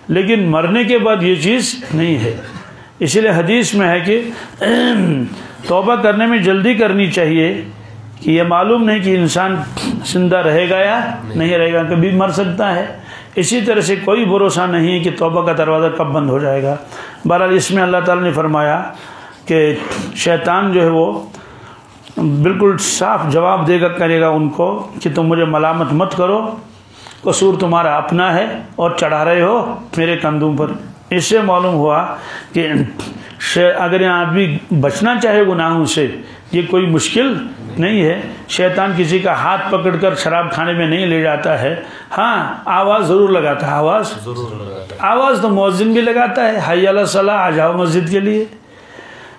لیکن مرنے کے بعد یہ چیز نہیں ہے۔ اسی لیے حدیث میں ہے کہ توبہ کرنے میں جلدی کرنی چاہیے، کہ یہ معلوم نہیں کہ انسان زندہ رہے گا یا نہیں رہے گا، کبھی مر سکتا ہے۔ اسی طرح سے کوئی بھروسہ نہیں ہے کہ توبہ کا دروازہ کب بند ہو جائے گا۔ بہرحال اس میں اللہ تعالیٰ نے فرمایا کہ شیطان جو ہے وہ بالکل صاف جواب دے گا، کرے گا ان کو کہ تم مجھے ملامت مت کرو، قصور تمہارا اپنا ہے اور چڑھا رہے ہو میرے کندھوں پر۔ اس سے معلوم ہوا کہ اگر یہاں آدمی بچنا چاہے گناہوں سے یہ کوئی مشکل نہیں ہے۔ شیطان کسی کا ہاتھ پکڑ کر شراب کھانے میں نہیں لے جاتا ہے، ہاں آواز ضرور لگاتا ہے، آواز تو مؤذن بھی لگاتا ہے، حی علی الصلاۃ، آ جاؤ مسجد کے لیے۔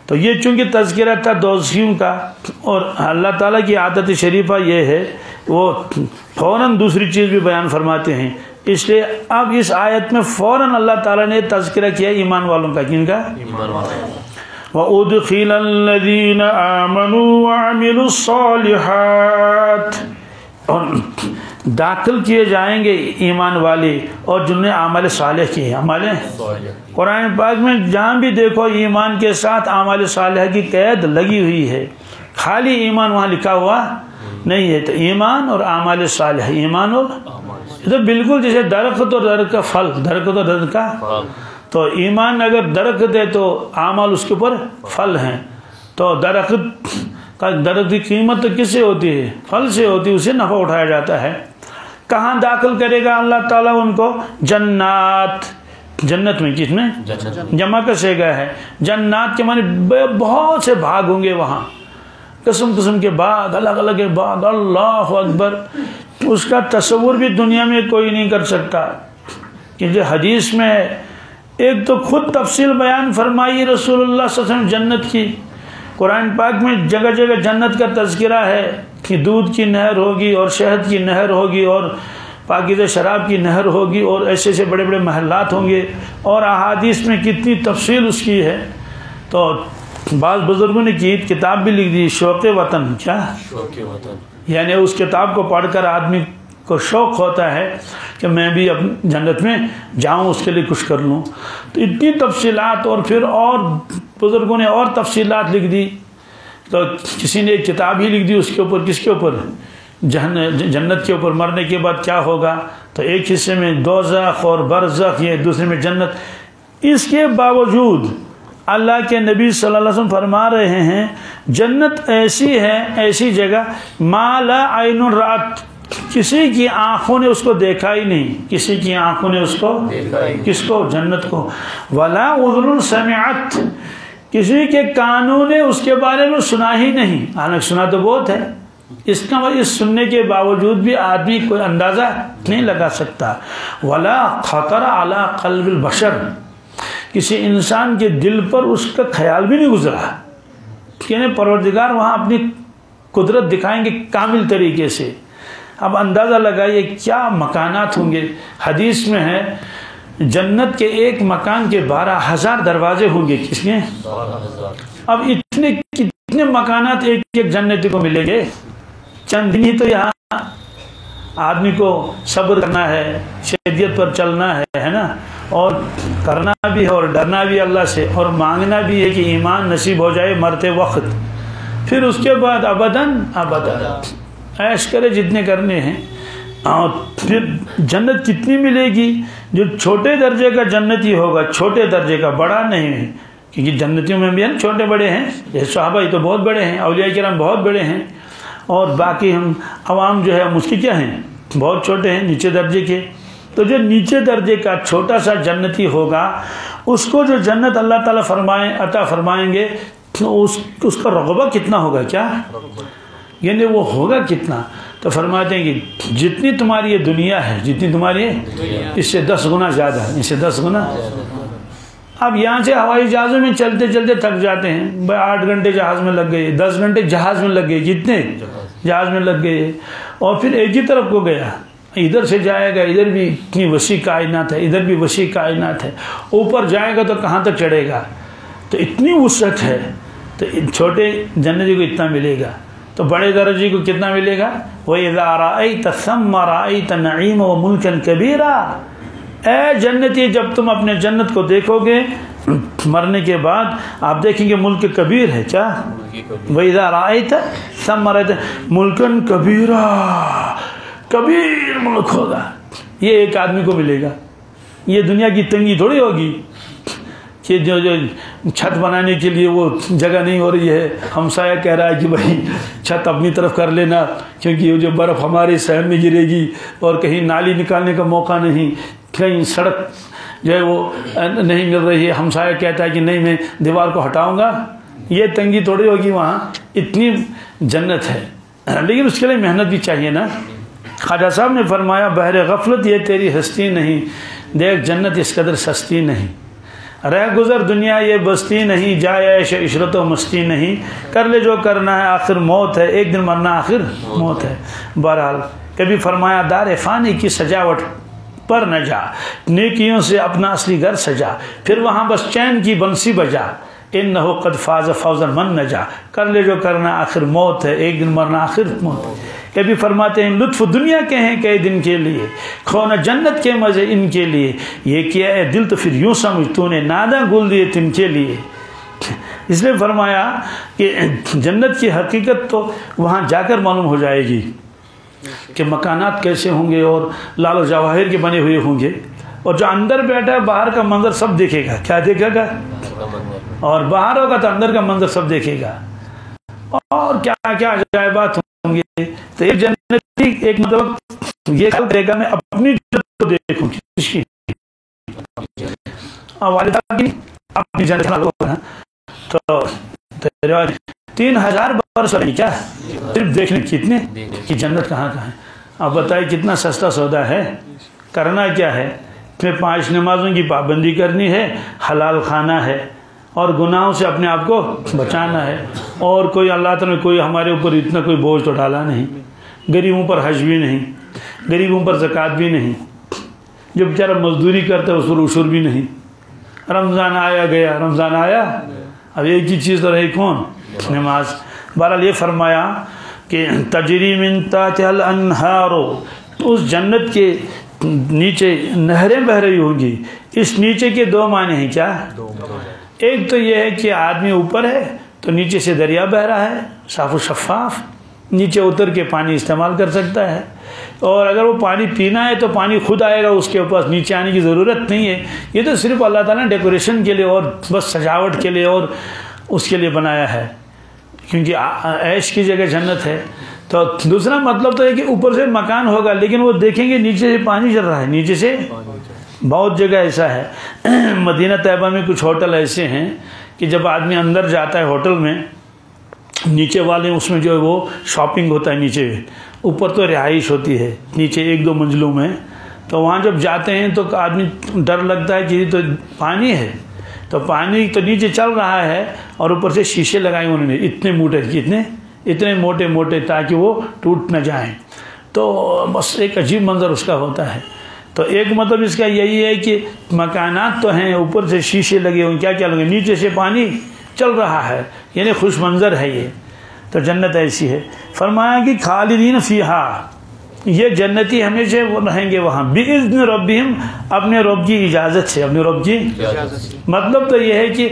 تو یہ چونکہ تذکرہ تھا دوزخیوں کا، اور اللہ تعالیٰ کی عادت شریفہ یہ ہے وہ فوراً دوسری چیز بھی بیان فرماتے ہیں۔ اس لیے اب اس آیت میں فوراً اللہ تعالیٰ نے تذکرہ کیا ایمان والوں کا، کن کا؟ وَأُدْخِلَ الَّذِينَ آمَنُوا وَعَمِلُوا الصَّالِحَاتِ، اور داخل کیے جائیں گے ایمان والے اور جنہوں نے اعمال صالح کیے۔ اعمال قرآن پاک میں جہاں بھی دیکھو ایمان کے ساتھ اعمال صالح کی قید لگی ہوئی ہے، خالی ایمان وہاں لکھا ہوا نہیں ہے۔ تو ایمان اور اعمال صالح، ایمان اور تو بالکل جیسے درخت اور درخت کا پھل، درخت اور درخت کا، تو ایمان اگر درخت ہے تو اعمال اس کے اوپر پھل ہیں۔ تو درخت کی قیمت تو کس سے ہوتی ہے؟ پھل سے ہوتی ہے، اسے نفع اٹھایا جاتا ہے۔ کہاں داخل کرے گا اللہ تعالیٰ ان کو؟ جنات، جنت میں، کس میں؟ جمع کا صیغہ ہے۔ جنات کے معنی بہت سے باغ ہوں گے وہاں، قسم قسم کے باغ، الگ الگ باغ، اللہ اکبر۔ اس کا تصور بھی دنیا میں کوئی نہیں کر سکتا، کیونکہ حدیث میں ایک تو خود تفصیل بیان فرمائی رسول اللہ صلی اللہ علیہ وسلم جنت کی۔ قرآن پاک میں جگہ جگہ جنت کا تذکرہ ہے کہ دودھ کی نہر ہوگی اور شہد کی نہر ہوگی اور پاکیزہ شراب کی نہر ہوگی اور ایسے ایسے بڑے بڑے محلات ہوں گے، اور احادیث میں کتنی تفصیل اس کی ہے۔ تو بعض بزرگوں نے کی کتاب بھی لکھ دی، شوق وطن، کیا شوق وطن، یعنی اس کتاب کو پڑھ کر آدمی کو شوق ہوتا ہے کہ میں بھی اپنی جنت میں جاؤں، اس کے لیے کچھ کر لوں۔ تو اتنی تفصیلات، اور پھر اور بزرگوں نے اور تفصیلات لکھ دی۔ تو کسی نے ایک کتاب ہی لکھ دی اس کے اوپر، کس کے اوپر؟ جنت کے اوپر، مرنے کے بعد کیا ہوگا۔ تو ایک حصے میں دوزخ اور برزخ، یہ دوسرے میں جنت۔ اس کے باوجود اللہ کے نبی صلی اللہ علیہ وسلم فرما رہے ہیں جنت ایسی ہے، ایسی جگہ ما لا عین رأت، کسی کی آنکھوں نے اس کو دیکھا ہی نہیں، کسی کی آنکھوں نے اس کو، کس کو؟ جنت کو۔ ولا اذن سمعت، کسی کے کانوں نے اس کے بارے میں سنا ہی نہیں، حالانکہ سنا تو بہت ہے۔ اس کا اس سننے کے باوجود بھی آدمی کوئی اندازہ نہیں لگا سکتا۔ ولا خطر علی قلب البشر، کسی انسان کے دل پر اس کا خیال بھی نہیں گزرا کہ پروردگار وہاں اپنی قدرت دکھائیں گے کامل طریقے سے۔ اب اندازہ لگائیے کیا مکانات ہوں گے۔ حدیث میں ہے جنت کے ایک مکان کے 12,000 دروازے ہوں گے، کس کے؟ اب اتنے کتنے مکانات ایک ایک جنتی کو ملیں گے؟ چند دن ہی تو یہاں آدمی کو صبر کرنا ہے، شدیت پر چلنا ہے نا، اور کرنا بھی ہے اور ڈرنا بھی اللہ سے، اور مانگنا بھی ہے کہ ایمان نصیب ہو جائے مرتے وقت۔ پھر اس کے بعد ابداً عیش کرے جتنے کرنے ہیں۔ اور پھر جنت کتنی ملے گی؟ جو چھوٹے درجے کا جنتی ہوگا، چھوٹے درجے کا، بڑا نہیں ہے، کیونکہ جنتیوں میں بھی چھوٹے بڑے ہیں، یہ صحابہ تو بہت بڑے ہیں، اولیاء کرام بہت بڑے ہیں، اور باقی ہم عوام جو ہے ہم اس کی کیا ہیں؟ بہت چھوٹے ہیں، نیچے درجے کے۔ تو جو نیچے درجے کا چھوٹا سا جنتی ہوگا، اس کو جو جنت اللہ تعالیٰ عطا فرمائیں گے، تو اس کا رغبہ کتنا ہوگا؟ کیا یعنی وہ ہوگا کتنا؟ تو فرماتے ہیں کہ جتنی تمہاری یہ دنیا ہے، جتنی تمہاری اس سے 10 گنا زیادہ، اس سے 10 گنا۔ اب یہاں سے ہوائی جہازوں میں چلتے چلتے تھک جاتے ہیں، 8 گھنٹے جہاز میں لگ گئے، 10 گھنٹے جہاز میں لگ گئے، کتنے جہاز میں لگ گئے، اور پھر ایک ہی طرف کو گیا، ادھر سے جائے گا ادھر بھی اتنی وسیع کائنات ہے، ادھر بھی وسیع کائنات ہے، اوپر جائے گا تو کہاں تک چڑھے گا، تو اتنی وسعت ہے، تو چھوٹے جنتی کو اتنا ملے گا، تو بڑے درجے کو کتنا ملے گا؟ وَإِذَا رَأَيْتَ ثَمَّ رَأَيْتَ نَعِيمًا وَمُلْكًا كَبِيرًا، اے جنتی جب تم اپنے جنت کو دیکھو گے مرنے کے بعد آپ دیکھیں گے ملک کبیر ہے، کیا؟ وَإِذَا رَأَيْتَ ثَمَّ رَأَيْتَ مُلْكًا كَبِيرًا، کبیر ملک ہوگا، یہ ایک آدمی کو ملے گا۔ یہ دنیا کی تنگی تھوڑی ہوگی کہ جو چھت بنانے کے لیے وہ جگہ نہیں ہو رہی ہے، ہمسایہ کہہ رہا ہے کہ بھائی چھت اپنی طرف کر لینا کیونکہ یہ جو برف ہمارے شہر میں گرے گی، اور کہیں نالی نکالنے کا موقع نہیں، کہیں سڑک جو ہے وہ نہیں مل رہی ہے، ہمسایہ کہتا ہے کہ نہیں میں دیوار کو ہٹاؤں گا، یہ تنگی تھوڑی ہوگی، وہاں اتنی جنت ہے، لیکن اس کے لیے محنت بھی چاہیے نا۔ خواجہ صاحب نے فرمایا بحر غفلت یہ تیری ہستی نہیں، دیکھ جنت اس قدر سستی نہیں، رہ گزر دنیا یہ بستی نہیں، جائے عیش عشرت و مستی نہیں، کر لے جو کرنا ہے آخر موت ہے، ایک دن مرنا آخر موت ہے۔ بہرحال کبھی فرمایا دار فانی کی سجاوٹ پر نہ جا، نیکیوں سے اپنا اصلی گھر سجا، پھر وہاں بس چین کی بنسی بجا، انہو قد فاز فوزا من نجا، کر لے جو کرنا آخر موت ہے، ایک دن مرنا آخر موت ہے۔ کبھی فرماتے ہیں لطف دنیا کے ہیں کئی دن کے لیے، کھونا جنت کے مزے ان کے لیے، یہ کیا ہے دل تو پھر یوں سمجھ تو نے ناداں گل دیے تن کے لیے۔ اس نے فرمایا کہ جنت کی حقیقت تو وہاں جا کر معلوم ہو جائے گی کہ مکانات کیسے ہوں گے اور لال و جواہر کے بنے ہوئے ہوں گے، اور جو اندر بیٹھا ہے باہر کا منظر سب دیکھے گا، کیا دیکھے گا؟ اور باہر ہوگا تو اندر کا منظر سب دیکھے گا، اور کیا کیا عجائبات ہوں گے۔ تو ایک جنتی ایک مطلب یہ خیال کرے گا میں اپنی جنت کو دیکھوں، کس کی؟ والدہ کی اپنی جنت، تو 3000 برس رہی کیا صرف دیکھنے کتنے کہ جنت کہاں کہاں ہے۔ اب بتائیں کتنا سستا سودا ہے، کرنا کیا ہے؟ میں 5 نمازوں کی پابندی کرنی ہے، حلال کھانا ہے، اور گناہوں سے اپنے آپ کو بچانا ہے، اور کوئی اللہ تعالیٰ نے کوئی ہمارے اوپر اتنا کوئی بوجھ تو ڈالا نہیں، غریبوں پر حج بھی نہیں، غریبوں پر زکوٰۃ بھی نہیں، جو بیچارہ مزدوری کرتا ہے اس پر عشر بھی نہیں۔ رمضان آیا گیا، رمضان آیا، اب ایک ہی چیز تو رہی کون؟ نماز۔ بہرحال یہ فرمایا کہ تجری من تحتہا الانہار، اس جنت کے نیچے نہریں بہہ رہی ہوں گی۔ اس نیچے کے 2 معنی ہیں، کیا؟ ایک تو یہ ہے کہ آدمی اوپر ہے تو نیچے سے دریا بہہ رہا ہے صاف و شفاف، نیچے اتر کے پانی استعمال کر سکتا ہے، اور اگر وہ پانی پینا ہے تو پانی خود آئے گا، اس کے اوپر نیچے آنے کی ضرورت نہیں ہے۔ یہ تو صرف اللہ تعالیٰ نے ڈیکوریشن کے لیے اور بس سجاوٹ کے لیے اور اس کے لیے بنایا ہے، کیونکہ عیش کی جگہ جنت ہے۔ تو دوسرا مطلب تو ہے کہ اوپر سے مکان ہوگا، لیکن وہ دیکھیں گے نیچے سے پانی چل رہا ہے، نیچے سے بہت جگہ ایسا ہے۔ مدینہ طیبہ میں کچھ ہوٹل ایسے ہیں کہ جب آدمی اندر جاتا ہے ہوٹل میں، نیچے والے اس میں جو ہے وہ شاپنگ ہوتا ہے نیچے، اوپر تو رہائش ہوتی ہے نیچے 1-2 منزلوں میں، تو وہاں جب جاتے ہیں تو آدمی ڈر لگتا ہے کہ یہ تو پانی ہے، تو پانی تو نیچے چل رہا ہے، اور اوپر سے شیشے لگائے انہوں نے اتنے موٹے موٹے تاکہ وہ ٹوٹ نہ جائیں، تو بس ایک عجیب منظر اس کا ہوتا ہے۔ تو ایک مطلب اس کا یہی ہے کہ مکانات تو ہیں، اوپر سے شیشے لگے ہوئے، کیا لگے، نیچے سے پانی چل رہا ہے، یعنی خوش منظر ہے یہ۔ تو جنت ایسی ہے۔ فرمایا کہ خالدین فیہا، یہ جنتی ہمیشہ وہ رہیں گے وہاں، بِإِذْنِ رَبِّهِمْ، اپنے رب کی اجازت سے، اپنے رب کی مطلب تو یہ ہے کہ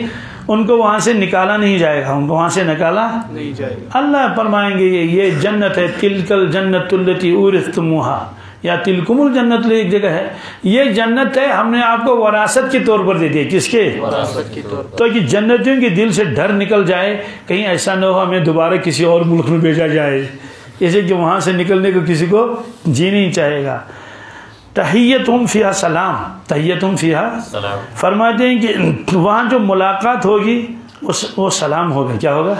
ان کو وہاں سے نکالا نہیں جائے گا، ان کو وہاں سے نکالا نہیں جائے گا۔ اللہ فرمائیں گے یہ جنت ہے، تلک الجنت التی اورثتموہا، یا تلکم الجنت ایک جگہ ہے، یہ جنت ہے ہم نے آپ کو وراثت کے طور پر دے دی۔ کس کے؟ وراثت کے طور پر۔ تو یہ جنتیوں کے دل سے ڈر نکل جائے، کہیں ایسا نہ ہو ہمیں دوبارہ کسی اور ملک میں بھیجا جائے، اسے کہ وہاں سے نکلنے کو کسی کو جی نہیں چاہے گا۔ تحیتہم فیہا سلام، تحیتہم فیہا سلام، فرماتے ہیں کہ وہاں جو ملاقات ہوگی وہ سلام ہوگا، کیا ہوگا؟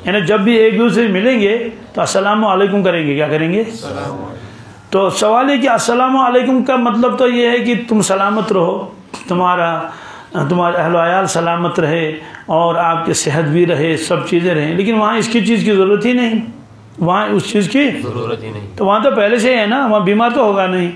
یعنی جب بھی ایک دوسرے ملیں گے تو السلام علیکم کریں گے، کیا کریں گے؟ تو سوال ہے کہ السلام علیکم کا مطلب تو یہ ہے کہ تم سلامت رہو، تمہارا اہل و عیال سلامت رہے، اور آپ کی صحت بھی رہے، سب چیزیں رہیں، لیکن وہاں اس کی چیز کی ضرورت ہی نہیں، وہاں اس چیز کی ضرورت ہی نہیں. تو وہاں تو پہلے سے ہی ہے نا, وہاں بیمار تو ہوگا نہیں,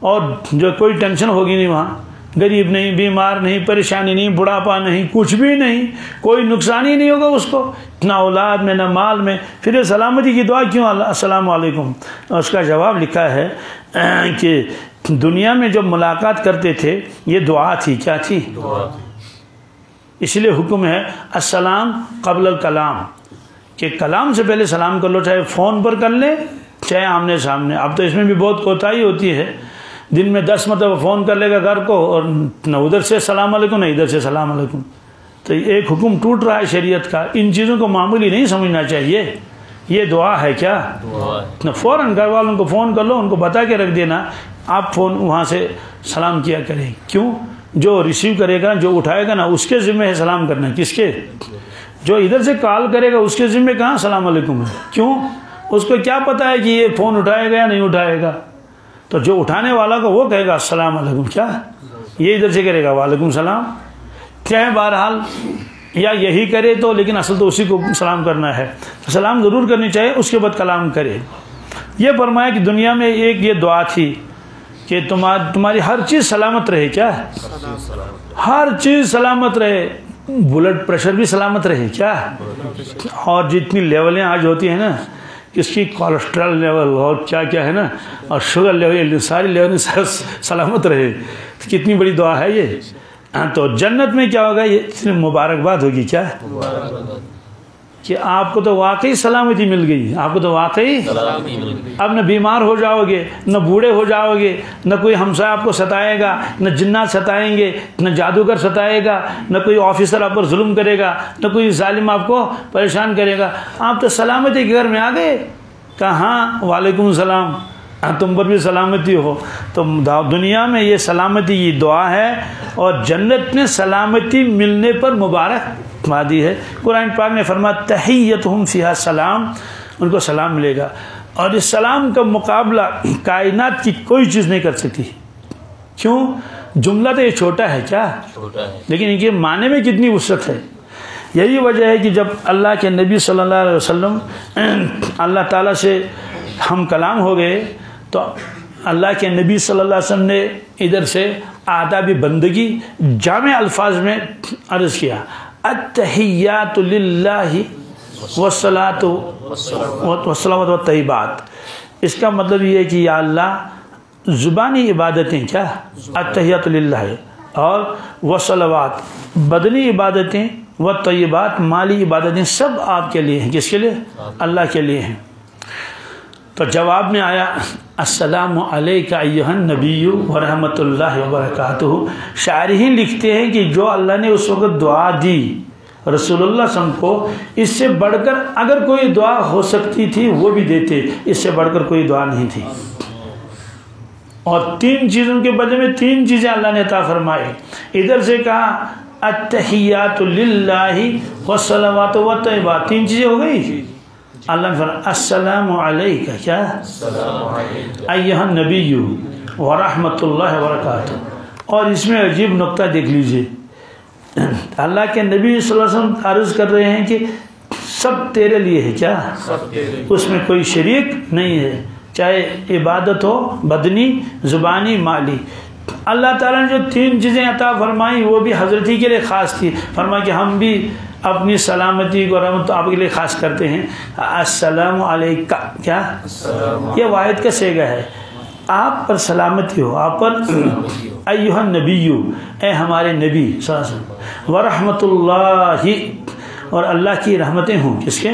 اور جو کوئی ٹینشن ہوگی نہیں وہاں, غریب نہیں, بیمار نہیں, پریشانی نہیں, بڑھاپا نہیں, کچھ بھی نہیں, کوئی نقصان ہی نہیں ہوگا اس کو, نہ اولاد میں نہ مال میں. پھر یہ سلامتی کی دعا کیوں السلام علیکم؟ اس کا جواب لکھا ہے کہ دنیا میں جب ملاقات کرتے تھے یہ دعا تھی. کیا تھی؟ اس لیے حکم ہے السلام قبل الکلام, کہ کلام سے پہلے سلام کر لو, چاہے فون پر کر لیں چاہے آمنے سامنے. اب تو اس میں بھی بہت کوتاہی ہوتی ہے, دن میں 10 مرتبہ فون کر لے گا گھر کو, اور نہ ادھر سے السلام علیکم نہ ادھر سے السلام علیکم. تو ایک حکم ٹوٹ رہا ہے شریعت کا. ان چیزوں کو معمولی نہیں سمجھنا چاہیے. یہ دعا ہے کیا؟ فوراً گھر والوں کو فون کر لو, ان کو بتا کے رکھ دینا, آپ فون وہاں سے سلام کیا کریں. کیوں؟ جو ریسیو کرے گا, جو اٹھائے گا نا, اس کے ذمہ ہے سلام کرنا. کس کے؟ جو ادھر سے کال کرے گا اس کے ذمہ کہاں السلام علیکم ہے. کیوں؟ اس کو کیا پتا ہے کہ یہ فون اٹھائے گا یا نہیں اٹھائے گا. تو جو اٹھانے والا کو وہ کہے گا السلام علیکم, کیا یہ ادھر سے کرے گا وعلیکم السلام. کیا ہے بہرحال, یا یہی کرے تو, لیکن اصل تو اسی کو سلام کرنا ہے. تو سلام ضرور کرنی چاہیے, اس کے بعد کلام کرے. یہ فرمایا کہ دنیا میں ایک یہ دعا تھی کہ تمہاری ہر چیز سلامت رہے. کیا؟ ہر چیز سلامت رہے, بلڈ پریشر بھی سلامت رہے. کیا؟ اور جتنی لیولیں آج ہوتی ہیں نا, اس کی کولیسٹرول لیول اور کیا کیا ہے نا, اور شوگر لیول, ساری لیول سلامت رہے. کتنی بڑی دعا ہے یہ. تو جنت میں کیا ہوگا, یہ مبارکباد ہوگی. کیا؟ کہ آپ کو تو واقعی سلامتی مل گئی. آپ کو تو واقعی اب نہ بیمار ہو جاؤ گے, نہ بوڑھے ہو جاؤ گے, نہ کوئی ہمسایہ آپ کو ستائے گا, نہ جنات ستائیں گے, نہ جادوگر ستائے گا, نہ کوئی آفیسر آپ پر ظلم کرے گا, نہ کوئی ظالم آپ کو پریشان کرے گا. آپ تو سلامتی کے گھر میں آ گئے. کہاں؟ وعلیکم السلام, تم پر بھی سلامتی ہو. تو دنیا میں یہ سلامتی کی دعا ہے, اور جنت میں سلامتی ملنے پر مبارک بادی ہے. قرآن پاک نے فرمایا تحیتہم فیہا سلام, ان کو سلام ملے گا. اور اس سلام کا مقابلہ کائنات کی کوئی چیز نہیں کر سکتی. کیوں؟ جملہ تو یہ چھوٹا ہے. کیا؟ لیکن ان کے معنی میں کتنی وسعت ہے. یہی وجہ ہے کہ جب اللہ کے نبی صلی اللہ علیہ وسلم اللہ تعالیٰ سے ہم کلام ہو گئے, تو اللہ کے نبی صلی اللہ علیہ وسلم نے ادھر سے آداب بندگی جامع الفاظ میں عرض کیا, التحیات للہ والصلاۃ والصلوات والطیبات. اس کا مطلب یہ ہے کہ یا اللہ, زبانی عبادتیں کیا التحیات للہ, اور والصلوات بدنی عبادتیں, والطیبات مالی عبادتیں, سب آپ کے لیے ہیں. کس کے لیے؟ اللہ کے لیے ہیں. تو جواب میں آیا السلام علیک ایھا النبی ورحمۃ اللہ وبرکاتہ. شارحین لکھتے ہیں کہ جو اللہ نے اس وقت دعا دی رسول اللہ صلی اللہ علیہ وسلم کو, اس سے بڑھ کر اگر کوئی دعا ہو سکتی تھی وہ بھی دیتے, اس سے بڑھ کر کوئی دعا نہیں تھی. اور 3 چیزوں کے بدلے میں 3 چیزیں اللہ نے عطا فرمائی. ادھر سے کہا التحیات للہ والصلوات والطیبات, 3 چیزیں ہو گئی. اللہ نے فرمایا السلام علیکہ, کیا ایھا النبی ورحمۃ اللہ وبرکاتہ. اور اس میں عجیب نقطہ دیکھ لیجئے, اللہ کے نبی صلی اللہ علیہ وسلم عرض کر رہے ہیں کہ سب تیرے لیے ہے. کیا؟ اس میں کوئی شریک نہیں ہے, چاہے عبادت ہو بدنی, زبانی, مالی. اللہ تعالیٰ نے جو 3 چیزیں عطا فرمائی وہ بھی حضرت ہی کے لیے خاص تھی. فرمایا کہ ہم بھی اپنی سلامتی کو رحمت آپ کے لیے خاص کرتے ہیں. السلام علیکہ, کیا یہ واحد کا صیغہ ہے, آپ پر سلامتی ہو, آپ پر ایھا النبی, اے ہمارے نبی صلی اللہ علیہ وسلم, ورحمۃ اللہ, اور اللہ کی رحمتیں ہوں. کس کے؟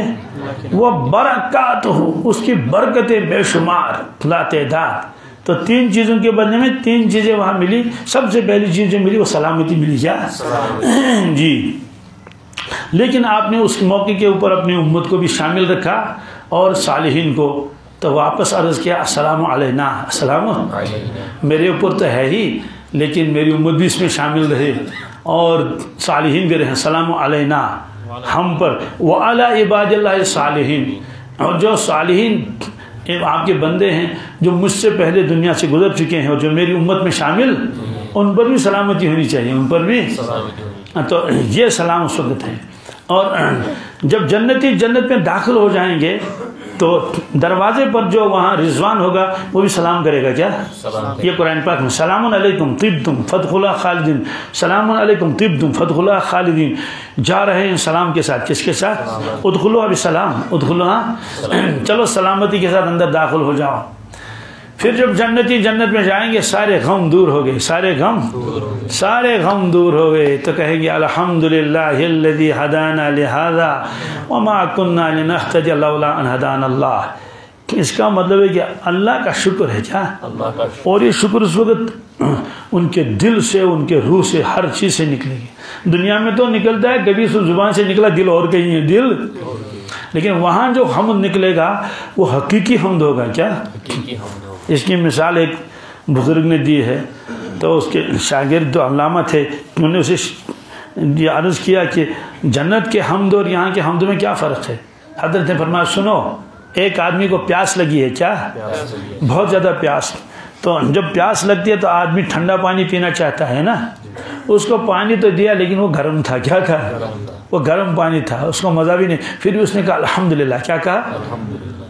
وہ برکات ہو, اس کی برکتیں بے شمار لا تعداد. تو 3 چیزوں کے بدلے میں 3 چیزیں وہاں ملی. سب سے پہلی چیز جو ملی وہ سلامتی ملی. کیا؟ جی. لیکن آپ نے اس موقع کے اوپر اپنی امت کو بھی شامل رکھا اور صالحین کو. تو واپس عرض کیا السلام علینا, السلام میرے اوپر تو ہے ہی, لیکن میری امت بھی اس میں شامل رہے اور صالحین بھی رہے. السلام علینا, ہم پر, وعلی عباد اللہ الصالحین, اور جو صالحین آپ کے بندے ہیں جو مجھ سے پہلے دنیا سے گزر چکے ہیں اور جو میری امت میں شامل, ان پر بھی سلامتی ہونی چاہیے, ان پر بھی. تو یہ سلام اس وقت ہے. اور جب جنتی جنت میں داخل ہو جائیں گے تو دروازے پر جو وہاں رضوان ہوگا وہ بھی سلام کرے گا. کیا یہ قرآن پاک میں سلام علیکم طبتم فادخلوها خالدین، سلام علیکم طبتم فادخلوها خالدین. جا رہے ہیں سلام کے ساتھ. کس کے ساتھ؟ ادخلوها بسلام، ادخلوها چلو سلامتی کے ساتھ اندر داخل ہو جاؤ. پھر جب جنتی جنت میں جائیں گے سارے غم دور ہو گئے، سارے غم دور ہو گئے، تو کہیں گے الحمدللہ الذی ہدانا لہذا وما کننا لنہتدی لولا ان ہدانا اللہ. اس کا مطلب ہے کہ اللہ کا شکر ہے. کیا؟ اور یہ شکر اس وقت ان کے دل سے، ان کے روح سے، ہر چیز سے نکلے گی. دنیا میں تو نکلتا ہے کبھی زبان سے نکلا، دل اور کہیں ہے دل، لیکن وہاں جو حمد نکلے گا وہ حقیقی حمد ہوگا. کیا؟ اس کی مثال ایک بزرگ نے دی ہے. تو اس کے شاگرد جو علامہ تھے انہوں نے اسے یہ عرض کیا کہ جنت کے حمد اور یہاں کے حمد میں کیا فرق ہے؟ حضرت نے فرمایا سنو، ایک آدمی کو پیاس لگی ہے. کیا؟ بہت زیادہ پیاس. تو جب پیاس لگتی ہے تو آدمی ٹھنڈا پانی پینا چاہتا ہے نا. اس کو پانی تو دیا لیکن وہ گرم تھا. کیا تھا؟ وہ گرم پانی تھا، اس کو مزہ بھی نہیں. پھر بھی اس نے کہا الحمدللہ. کیا کہا؟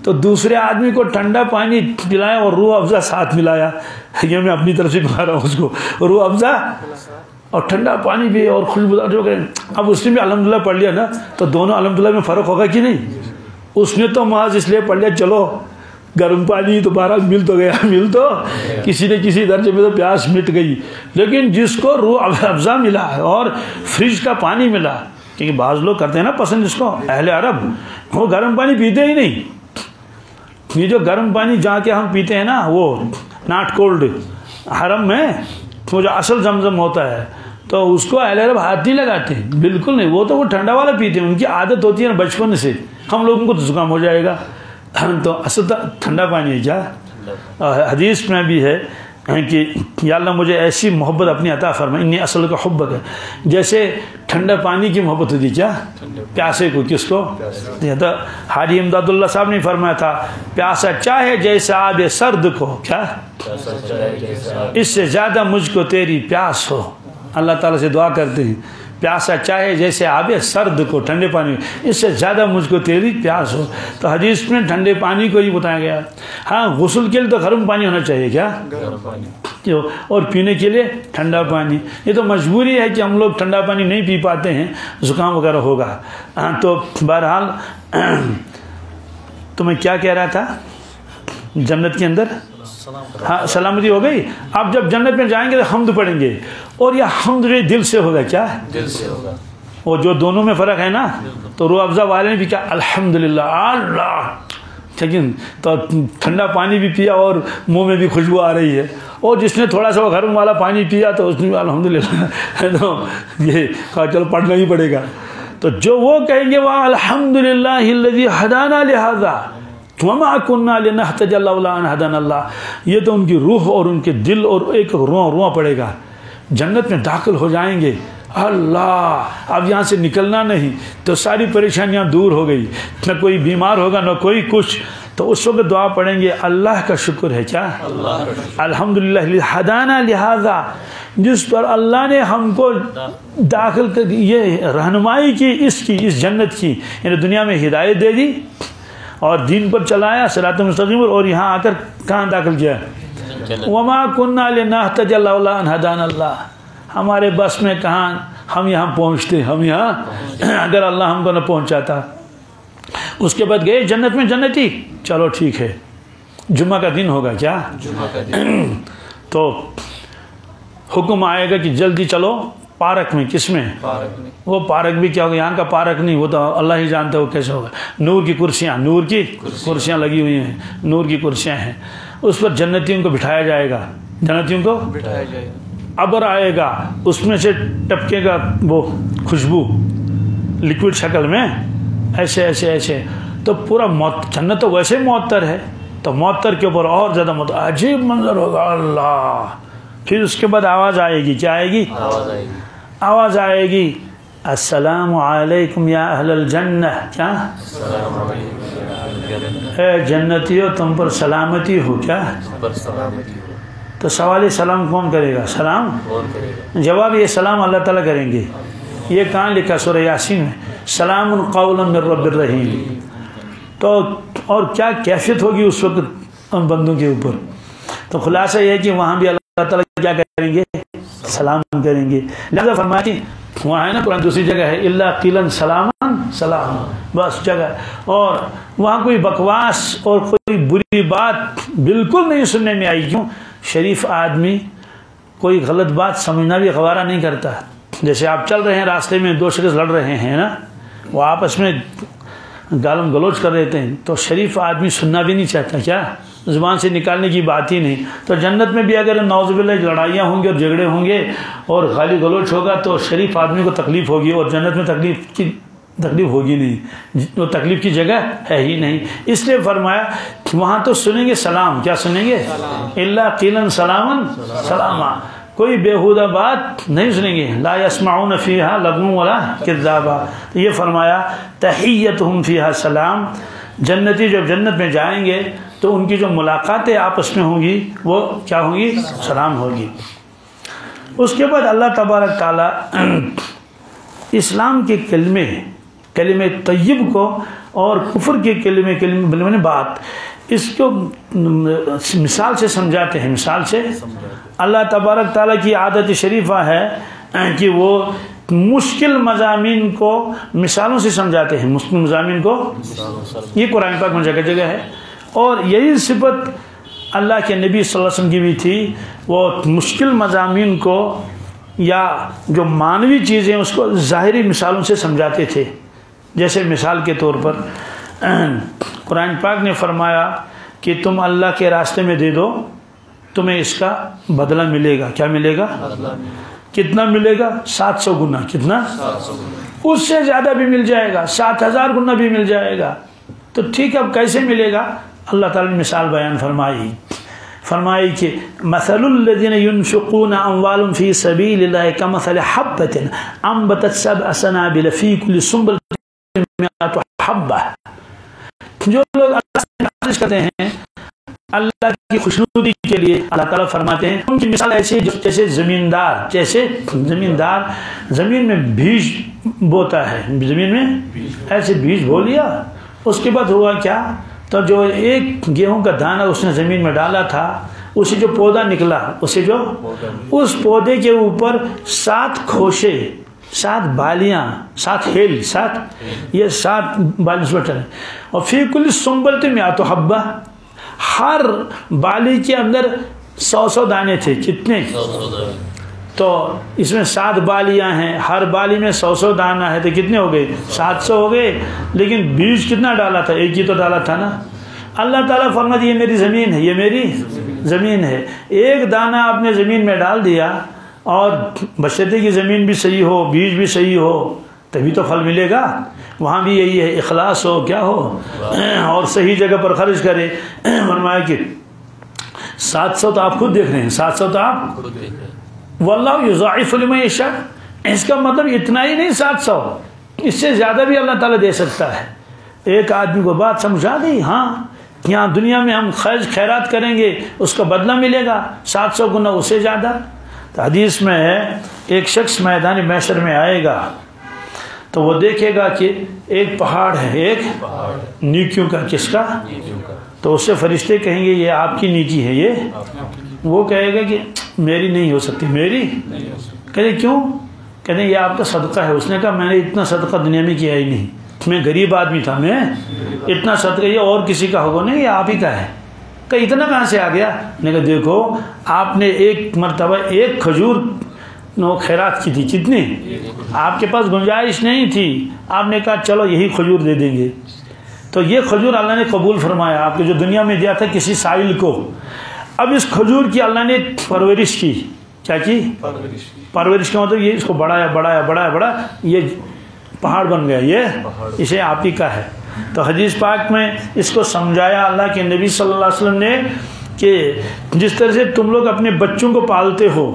تو دوسرے آدمی کو ٹھنڈا پانی پلایا اور روح افزا ساتھ ملایا. یہ میں اپنی طرف سے بتا رہا ہوں اس کو، روح افزا اور ٹھنڈا پانی بھی اور خوشبودار جو کہ اب اس نے بھی الحمدللہ پڑھ لیا نا، تو دونوں الحمدللہ میں فرق ہوگا کہ نہیں؟ اس نے تو محض اس لیے پڑھ لیا چلو گرم پانی تو بہرحال مل تو گیا، مل تو کسی نے کسی درجے میں تو پیاس مٹ گئی. لیکن جس کو روح افزا ملا اور فریج کا پانی ملا، کیونکہ بعض لوگ کرتے ہیں نا پسند اس کو، اہل عرب وہ گرم پانی پیتے ہی نہیں. یہ جو گرم پانی جہاں کے ہم پیتے ہیں نا وہ ناٹ کولڈ، حرم میں وہ جو اصل زمزم ہوتا ہے تو اس کو اہل عرب ہاتھ نہیں لگاتے، بالکل نہیں. وہ تو وہ ٹھنڈا والا پیتے ہیں، ان کی عادت ہوتی ہے نا بچپن سے. ہم لوگوں کو تو زکام ہو جائے گا. تو اصل ٹھنڈا پانی ہے. کیا؟ حدیث میں بھی ہے کہ یا اللہ مجھے ایسی محبت اپنی عطا فرما، انی اصل کا حبک ہے. جیسے ٹھنڈا پانی کی محبت ہوتی. کیا؟ پیاسے کو. کس کو؟ تو حاجی امداد اللہ صاحب نے فرمایا تھا پیاسا چاہے جیسے آب سرد کو، کیا اس سے زیادہ مجھ کو تیری پیاس ہو. اللہ تعالیٰ سے دعا کرتے ہیں پیاسا چاہے جیسے آب سرد کو، ٹھنڈے پانی، اس سے زیادہ مجھ کو تیری پیاس ہو. تو حدیث میں ٹھنڈے پانی کو ہی بتایا گیا. ہاں غسل کے لیے تو گرم پانی ہونا چاہیے. کیا؟ اور پینے کے لیے ٹھنڈا پانی. یہ تو مجبوری ہے کہ ہم لوگ ٹھنڈا پانی نہیں پی پاتے ہیں، زکام وغیرہ ہوگا. تو بہرحال تو میں کیا کہہ رہا تھا، جنت کے اندر ہاں سلامتی ہو گئی. اب جب جنت میں جائیں گے تو حمد پڑھیں گے، اور یہ حمد دل سے ہوگا. کیا؟ دل سے ہوگا. وہ جو دونوں میں فرق ہے نا، تو روح افزا والے نے بھی کہا الحمدللہ اللہ، لیکن تو ٹھنڈا پانی بھی پیا اور منہ میں بھی خوشبو آ رہی ہے. اور جس نے تھوڑا سا گرم والا پانی پیا تو اس نے بھی الحمدللہ. تو یہ کہا چلو پڑھنا ہی پڑے گا. تو جو وہ کہیں گے وہاں الحمدللہ الذی ہدانا لہذا وما کننا لنہتدی لولا ان ہدانا اللہ. یہ تو ان کی روح اور ان کے دل اور ایک رواں پڑے گا. جنت میں داخل ہو جائیں گے. اللہ اب یہاں سے نکلنا نہیں، تو ساری پریشانیاں دور ہو گئی، نہ کوئی بیمار ہوگا نہ کوئی کچھ. تو اس وقت دعا پڑھیں گے اللہ کا شکر ہے. کیا؟ الحمدللہ ہدانا لہذا، جس پر اللہ نے ہم کو داخل کر یہ رہنمائی کی، اس جنت کی، یعنی دنیا میں ہدایت دے دی اور دین پر چلایا صراط مستقیم پر، اور یہاں آ کر کہاں داخل کیا؟ وما کننا لنہتدی لولا ان ہدانا اللہ. ہمارے بس میں کہاں ہم یہاں پہنچتے، ہم یہاں اگر اللہ ہم کو نہ پہنچاتا. اس کے بعد گئے جنت میں، جنتی چلو ٹھیک ہے جمعہ کا دن ہوگا. کیا؟ جمعہ کا دن. تو حکم آئے گا کہ جلدی چلو پارک میں. کس میں؟ پارک میں. وہ پارک بھی کیا ہوگا، یہاں کا پارک نہیں، وہ تو اللہ ہی جانتا ہے وہ کیسے ہوگا. نور کی کرسیاں، نور کی کرسیاں لگی ہوئی ہیں، نور کی کرسیاں ہیں. اس پر جنتیوں کو بٹھایا جائے گا، جنتیوں کو بٹھایا جائے گا. ابر آئے گا، اس میں سے ٹپکے گا وہ خوشبو لکوڈ شکل میں، ایسے ایسے ایسے. تو پورا جنت تو ویسے معطر ہے، تو معطر کے اوپر اور زیادہ عجیب منظر ہوگا. اللہ. پھر اس کے بعد آواز آئے گی. کیا آئے گی؟ آواز آئے گی. آواز آئے گی السلام علیکم یا اہل الجنہ. کیا؟ السلام علیکم. اے جنتیو تم پر سلامتی ہو. کیا؟ پر سلامتی ہو. تو سوال سلام کون کرے گا؟ سلام. کون کرے گا؟ جواب یہ سلام اللہ تعالیٰ کریں گے. یہ کہاں لکھا؟ سورہ یاسین میں، سلام قولا من رب الرحیم. تو اور کیا کیفیت ہوگی اس وقت ان بندوں کے اوپر. تو خلاصہ یہ ہے کہ وہاں بھی اللہ تعالیٰ کیا کریں گے؟ سلام کریں گے. لہذا فرمایا کہ وہاں ہے نا قرآن دوسری جگہ ہے اللہ قیلن سلامن سلام، بس جگہ. اور وہاں کوئی بکواس اور کوئی بری بات بالکل نہیں سننے میں آئی. کیوں؟ شریف آدمی کوئی غلط بات سمجھنا بھی گوارہ نہیں کرتا. جیسے آپ چل رہے ہیں راستے میں، دو شخص لڑ رہے ہیں نا، وہ آپس میں گالم گلوچ کر رہے تھے، تو شریف آدمی سننا بھی نہیں چاہتا، کیا زبان سے نکالنے کی بات ہی نہیں. تو جنت میں بھی اگر نعوذ باللہ لڑائیاں ہوں گی اور جھگڑے ہوں گے اور گالی گلوچ ہوگا تو شریف آدمی کو تکلیف ہوگی، اور جنت میں تکلیف ہوگی نہیں، وہ تکلیف کی جگہ ہے ہی نہیں. اس لیے فرمایا وہاں تو سنیں گے سلام. کیا سنیں گے؟ اللہ قیلن سلامن سلاما، کوئی بیہودہ بات نہیں سنیں گے. لا یسمعون فیہا لغوا ولا کذابا. یہ فرمایا تحیتہم فیہا سلام. جنتی جب جنت میں جائیں گے تو ان کی جو ملاقاتیں آپس میں ہوں گی وہ کیا ہوں گی؟ سلام ہوگی. اس کے بعد اللہ تبارک تعالیٰ اسلام کے کلمے طیب کو اور کفر کے کلمے بات، اس کو مثال سے سمجھاتے ہیں. مثال سے اللہ تبارک تعالیٰ کی عادت شریفہ ہے کہ وہ مشکل مضامین کو مثالوں سے سمجھاتے ہیں. مشکل مضامین کو یہ قرآن پاک میں جگہ جگہ ہے، اور یہی صفت اللہ کے نبی صلی اللہ علیہ وسلم کی بھی تھی. وہ مشکل مضامین کو یا جو معنوی چیزیں اس کو ظاہری مثالوں سے سمجھاتے تھے. جیسے مثال کے طور پر قرآن پاک نے فرمایا کہ تم اللہ کے راستے میں دے دو، تمہیں اس کا بدلہ ملے گا. کیا ملے گا؟ کتنا ملے گا؟ 700 گنا. کتنا؟ اس سے زیادہ بھی مل جائے گا، 7000 گنا بھی مل جائے گا. تو ٹھیک ہے، اب کیسے ملے گا؟ اللہ تعالیٰ نے مثال بیان فرمائی کہ مثل الذین ينفقون اموالهم فی سبیل اللہ کمثل حبۃ انبتت 7 سنابل فی کل سنبلۃ 100 حبۃ. جو لوگ اللہ سے خرچ کرتے ہیں اللہ کی خوشنودی کے لیے، اللہ تعالیٰ فرماتے ہیں ان کی مثال ایسی جیسے زمیندار زمین میں بیج بوتا ہے. زمین میں ایسے بیج بو لیا، اس کے بعد ہوا کیا؟ تو جو ایک گیہوں کا دانہ اس نے زمین میں ڈالا تھا، اسے جو پودا نکلا، اس پودے کے اوپر 7 کھوشے، 7 بالیاں، 7 ہیل، 7 بالی چلے. اور فی کل سنبلۃ 100 حبۃ، ہر بالی کے اندر 100 دانے تھے. کتنے؟ تو اس میں 7 بالیاں ہیں، ہر بالی میں 100 دانہ ہے، تو کتنے ہو گئے؟ 700 ہو گئے. لیکن بیج کتنا ڈالا تھا؟ ایک ہی تو ڈالا تھا نا. اللہ تعالیٰ فرماتے یہ میری زمین ہے، یہ میری زمین ہے. ایک دانہ آپ نے زمین میں ڈال دیا، اور بشرطے کی زمین بھی صحیح ہو، بیج بھی صحیح ہو، تبھی تو پھل ملے گا. وہاں بھی یہی ہے، اخلاص ہو، کیا ہو، اور صحیح جگہ پر خرچ کرے. فرمایا کہ 700 تو آپ خود دیکھ رہے ہیں، 700 تو آپ خود دیکھ رہے ہیں. واللہ یضاعف لمن یشاء. اس کا مطلب اتنا ہی نہیں 700، اس سے زیادہ بھی اللہ تعالیٰ دے سکتا ہے. ایک آدمی کو بات سمجھا دی، ہاں یہاں دنیا میں ہم خیرات کریں گے، اس کا بدلہ ملے گا 700 گنا، اس سے زیادہ. تو حدیث میں ہے ایک شخص میدان محشر میں آئے گا تو وہ دیکھے گا کہ ایک پہاڑ ہے، ایک نیکیوں کا. کس کا؟ تو اس سے فرشتے کہیں گے یہ آپ کی نیکی ہے. یہ وہ کہے گا کہ میری نہیں ہو سکتی. میری؟ کہتے کیوں؟ کہتے یہ آپ کا صدقہ ہے. اس نے کہا میں نے اتنا صدقہ دنیا میں کیا ہی نہیں، میں غریب آدمی تھا، میں اتنا صدقہ یہ اور کسی کا ہوگا نہیں، یہ آپ ہی کا ہے. کہ اتنا کہاں سے آ گیا؟ میں نے کہا دیکھو آپ نے ایک مرتبہ ایک کھجور خیرات کی تھی. کتنی؟ آپ کے پاس گنجائش نہیں تھی، آپ نے کہا چلو یہی کھجور دے دیں گے. تو یہ کھجور اللہ نے قبول فرمایا، آپ کے جو دنیا میں دیا تھا کسی سائل کو. اب اس کھجور کی اللہ نے پرورش کی. کیا کی؟ پرورش کا مطلب یہ اس کو بڑھایا، یہ پہاڑ بن گیا، یہ اسے آپ ہی کا ہے. تو حدیث پاک میں اس کو سمجھایا اللہ کے نبی صلی اللہ علیہ وسلم نے کہ جس طرح سے تم لوگ اپنے بچوں کو پالتے ہو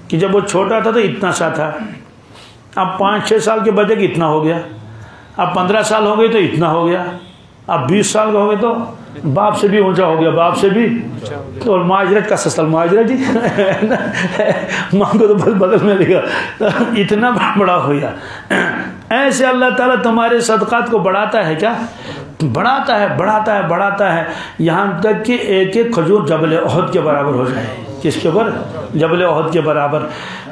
کہ جب وہ چھوٹا تھا تو اتنا سا تھا، اب 5-6 سال کے بچے کہ اتنا ہو گیا، اب 15 سال ہو گئے تو اتنا ہو گیا، اب 20 سال کا ہو گئے تو باپ سے بھی اونچا ہو گیا، باپ سے بھی. اور معاجرت کا سسل معاجرت جی ماں کو تو بس بدل میں لے گا، اتنا بڑا ہو گیا. ایسے اللہ تعالیٰ تمہارے صدقات کو بڑھاتا ہے. کیا بڑھاتا ہے بڑھاتا ہے بڑھاتا ہے، یہاں تک کہ ایک ایک کھجور جبل احد کے برابر ہو جائے۔ کس کے اوپر؟ جبل احد کے برابر۔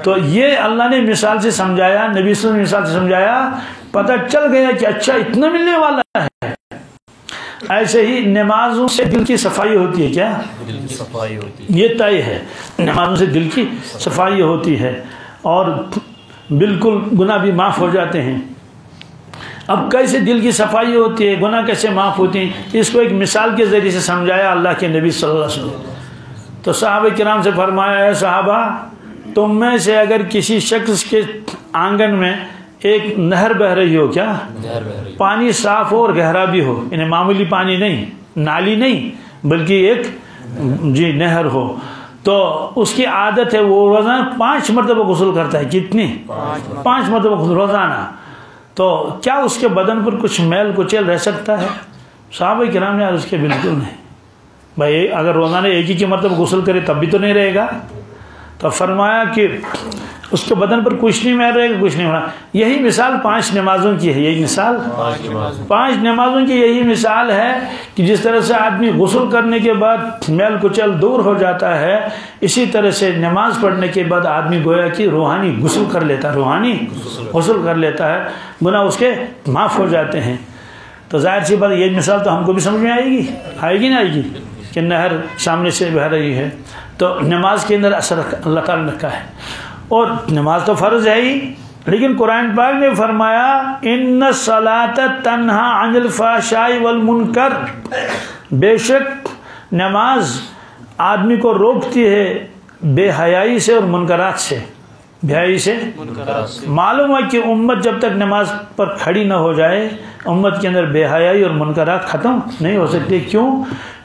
تو یہ اللہ نے مثال سے سمجھایا، نبی صلی اللہ علیہ وسلم نے مثال سے سمجھایا، پتہ چل گیا کہ اچھا اتنا ملنے والا ہے۔ ایسے ہی نمازوں سے دل کی صفائی ہوتی ہے۔ کیا؟ دل کی صفائی ہوتی ہے، یہ طے ہے، نمازوں سے دل کی صفائی ہوتی ہے اور بالکل گناہ بھی معاف ہو جاتے ہیں۔ اب کیسے دل کی صفائی ہوتی ہے، گناہ کیسے معاف ہوتی ہیں، اس کو ایک مثال کے ذریعے سے سمجھایا اللہ کے نبی صلی اللہ علیہ وسلم۔ تو صحابہ کرام سے فرمایا، اے صحابہ، تم میں سے اگر کسی شخص کے آنگن میں ایک نہر بہہ رہی ہو، کیا پانی صاف ہو اور گہرا بھی ہو، یعنی معمولی پانی نہیں، نالی نہیں، بلکہ ایک نہر ہو، تو اس کی عادت ہے وہ روزانہ 5 مرتبہ غسل کرتا ہے۔ کتنی؟ 5 مرتبہ غسل روزانہ۔ تو کیا اس کے بدن پر کچھ میل کچیل رہ سکتا ہے؟ صحابہ کرام نے عرض کیا بالکل نہیں بھائی، اگر روزانہ ایک ہی کی مرتبہ غسل کرے تب بھی تو نہیں رہے گا۔ تو فرمایا کہ اس کے بدن پر کچھ نہیں میل رہے گا، کچھ نہیں ہونا۔ یہی مثال 5 نمازوں کی ہے، یہی مثال 5 نمازوں کی یہی مثال ہے کہ جس طرح سے آدمی غسل کرنے کے بعد میل کچل دور ہو جاتا ہے، اسی طرح سے نماز پڑھنے کے بعد آدمی گویا کہ روحانی غسل کر لیتا ہے، روحانی غسل کر لیتا ہے، گناہ اس کے معاف ہو جاتے ہیں۔ تو ظاہر سی بات یہ مثال تو ہم کو بھی سمجھ میں آئے گی نا آئے گی کہ نہر سامنے سے بہہ رہی ہے، تو نماز کے اندر اثر اللہ تعالیٰ نے رکھا ہے۔ اور نماز تو فرض ہے ہی، لیکن قرآن پاک نے فرمایا ان الصلاۃ تنہی عن الفحشاء والمنکر، بے شک نماز آدمی کو روکتی ہے بے حیائی سے اور منکرات سے۔ بے حیائی سے معلوم ہے کہ امت جب تک نماز پر کھڑی نہ ہو جائے، امت کے اندر بے حیائی اور منکرات ختم نہیں ہو سکتے۔ کیوں؟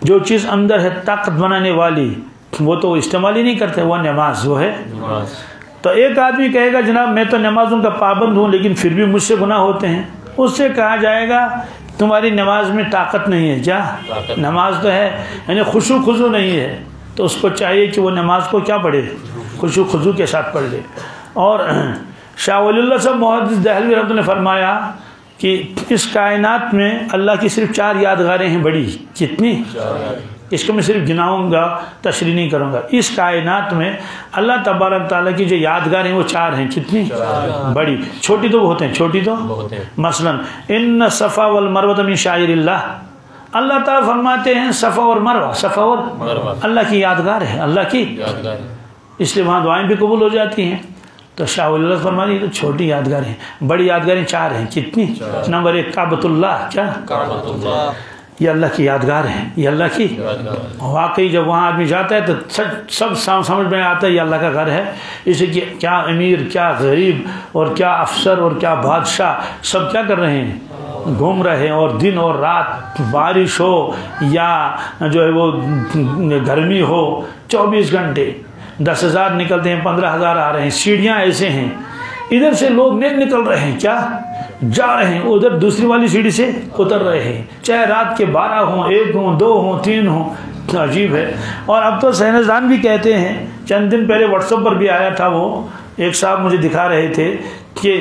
جو چیز اندر ہے طاقت بنانے والی وہ تو استعمال ہی نہیں کرتے، وہ نماز، وہ ہے نماز۔ تو ایک آدمی کہے گا جناب میں تو نمازوں کا پابند ہوں لیکن پھر بھی مجھ سے گناہ ہوتے ہیں، اس سے کہا جائے گا تمہاری نماز میں طاقت نہیں ہے۔ کیا؟ نماز تو ہے، یعنی خشوع خضوع نہیں ہے، تو اس کو چاہیے کہ وہ نماز کو کیا پڑھے؟ خشوع خضوع کے ساتھ پڑھ لے۔ اور شاہ ولی اللہ صاحب محدث دہلوی رحمۃ اللہ نے فرمایا کہ اس کائنات میں اللہ کی صرف 4 یادگاریں ہیں بڑی۔ کتنی؟ اس کو میں صرف گناؤں گا، تشریح نہیں کروں گا۔ اس کائنات میں اللہ تبارک تعالیٰ کی جو یادگار ہیں وہ 4 ہیں۔ کتنی؟ بڑی، چھوٹی تو ہوتے ہیں، چھوٹی تو مثلا ان صفا والمروہ من شعائر اللہ، اللہ تعالیٰ فرماتے ہیں صفا اور مروہ، صفا اور اللہ کی یادگار ہے، اللہ کی یادگار ہے، اس لیے وہاں دعائیں بھی قبول ہو جاتی ہیں۔ تو شاہ ولی اللہ فرماتے ہیں تو چھوٹی یادگاریں ہیں، بڑی یادگاریں 4 ہیں۔ کتنی؟ نمبر 1 کعبۃ اللہ، کیا؟ کعبۃ اللہ، یہ اللہ کی یادگار ہے، یہ اللہ کی واقعی جب وہاں آدمی جاتا ہے تو سب سمجھ میں آتا ہے یہ اللہ کا گھر ہے۔ اسے کیا امیر، کیا غریب، اور کیا افسر اور کیا بادشاہ، سب کیا کر رہے ہیں؟ گھوم رہے ہیں، اور دن اور رات بارش ہو یا جو ہے وہ گرمی ہو، 24 گھنٹے 10,000 نکلتے ہیں، 15,000 آ رہے ہیں۔ سیڑھیاں ایسے ہیں، ادھر سے لوگ نہیں نکل رہے ہیں، کیا جا رہے ہیں، ادھر دوسری والی سیڑھی سے اتر رہے ہیں، چاہے رات کے 12 ہوں، 1 ہوں، 2 ہوں، 3 ہوں۔ عجیب ہے۔ اور اب تو سائنسدان بھی کہتے ہیں، چند دن پہلے واٹس ایپ پر بھی آیا تھا، وہ ایک صاحب مجھے دکھا رہے تھے کہ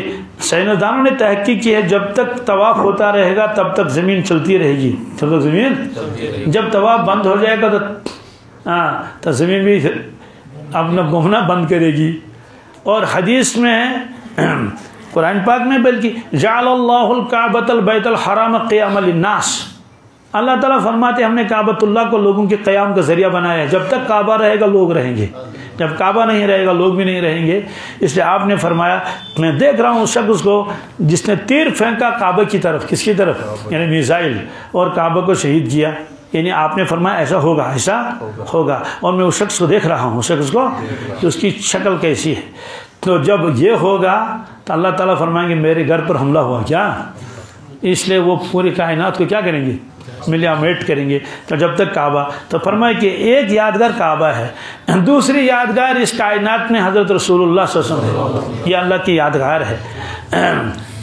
سائنسدانوں نے تحقیق کی ہے جب تک طواف ہوتا رہے گا تب تک زمین چلتی رہے گی، جب تک زمین، جب طواف بند ہو جائے گا تو زمین بھی اپنا گھومنا بند کرے گی۔ اور حدیث میں قرآن پاک میں بلکہ جعل اللہ الکعبۃ البیت الحرام قیاما للناس، اللہ تعالیٰ فرماتے ہیں ہم نے کعبۃ اللہ کو لوگوں کے قیام کا ذریعہ بنایا ہے۔ جب تک کعبہ رہے گا لوگ رہیں گے، جب کعبہ نہیں رہے گا لوگ بھی نہیں رہیں گے۔ اس لیے آپ نے فرمایا میں دیکھ رہا ہوں اس شخص کو جس نے تیر پھینکا کعبہ کی طرف، کس کی طرف؟ یعنی میزائل، اور کعبہ کو شہید کیا۔ یعنی آپ نے فرمایا ایسا ہوگا، ایسا ہوگا، اور میں اس شخص کو دیکھ رہا ہوں، اس شخص کو کہ اس کی شکل کیسی ہے۔ تو جب یہ ہوگا تو اللہ تعالیٰ فرمائیں گے میرے گھر پر حملہ ہوا، کیا؟ اس لیے وہ پوری کائنات کو کیا کریں گے؟ ملیامیٹ کریں گے۔ تو جب تک کعبہ، تو فرمائے کہ ایک یادگار کعبہ ہے، دوسری یادگار اس کائنات میں حضرت رسول اللہ صلی اللہ علیہ وسلم ہے، یہ اللہ کی یادگار ہے۔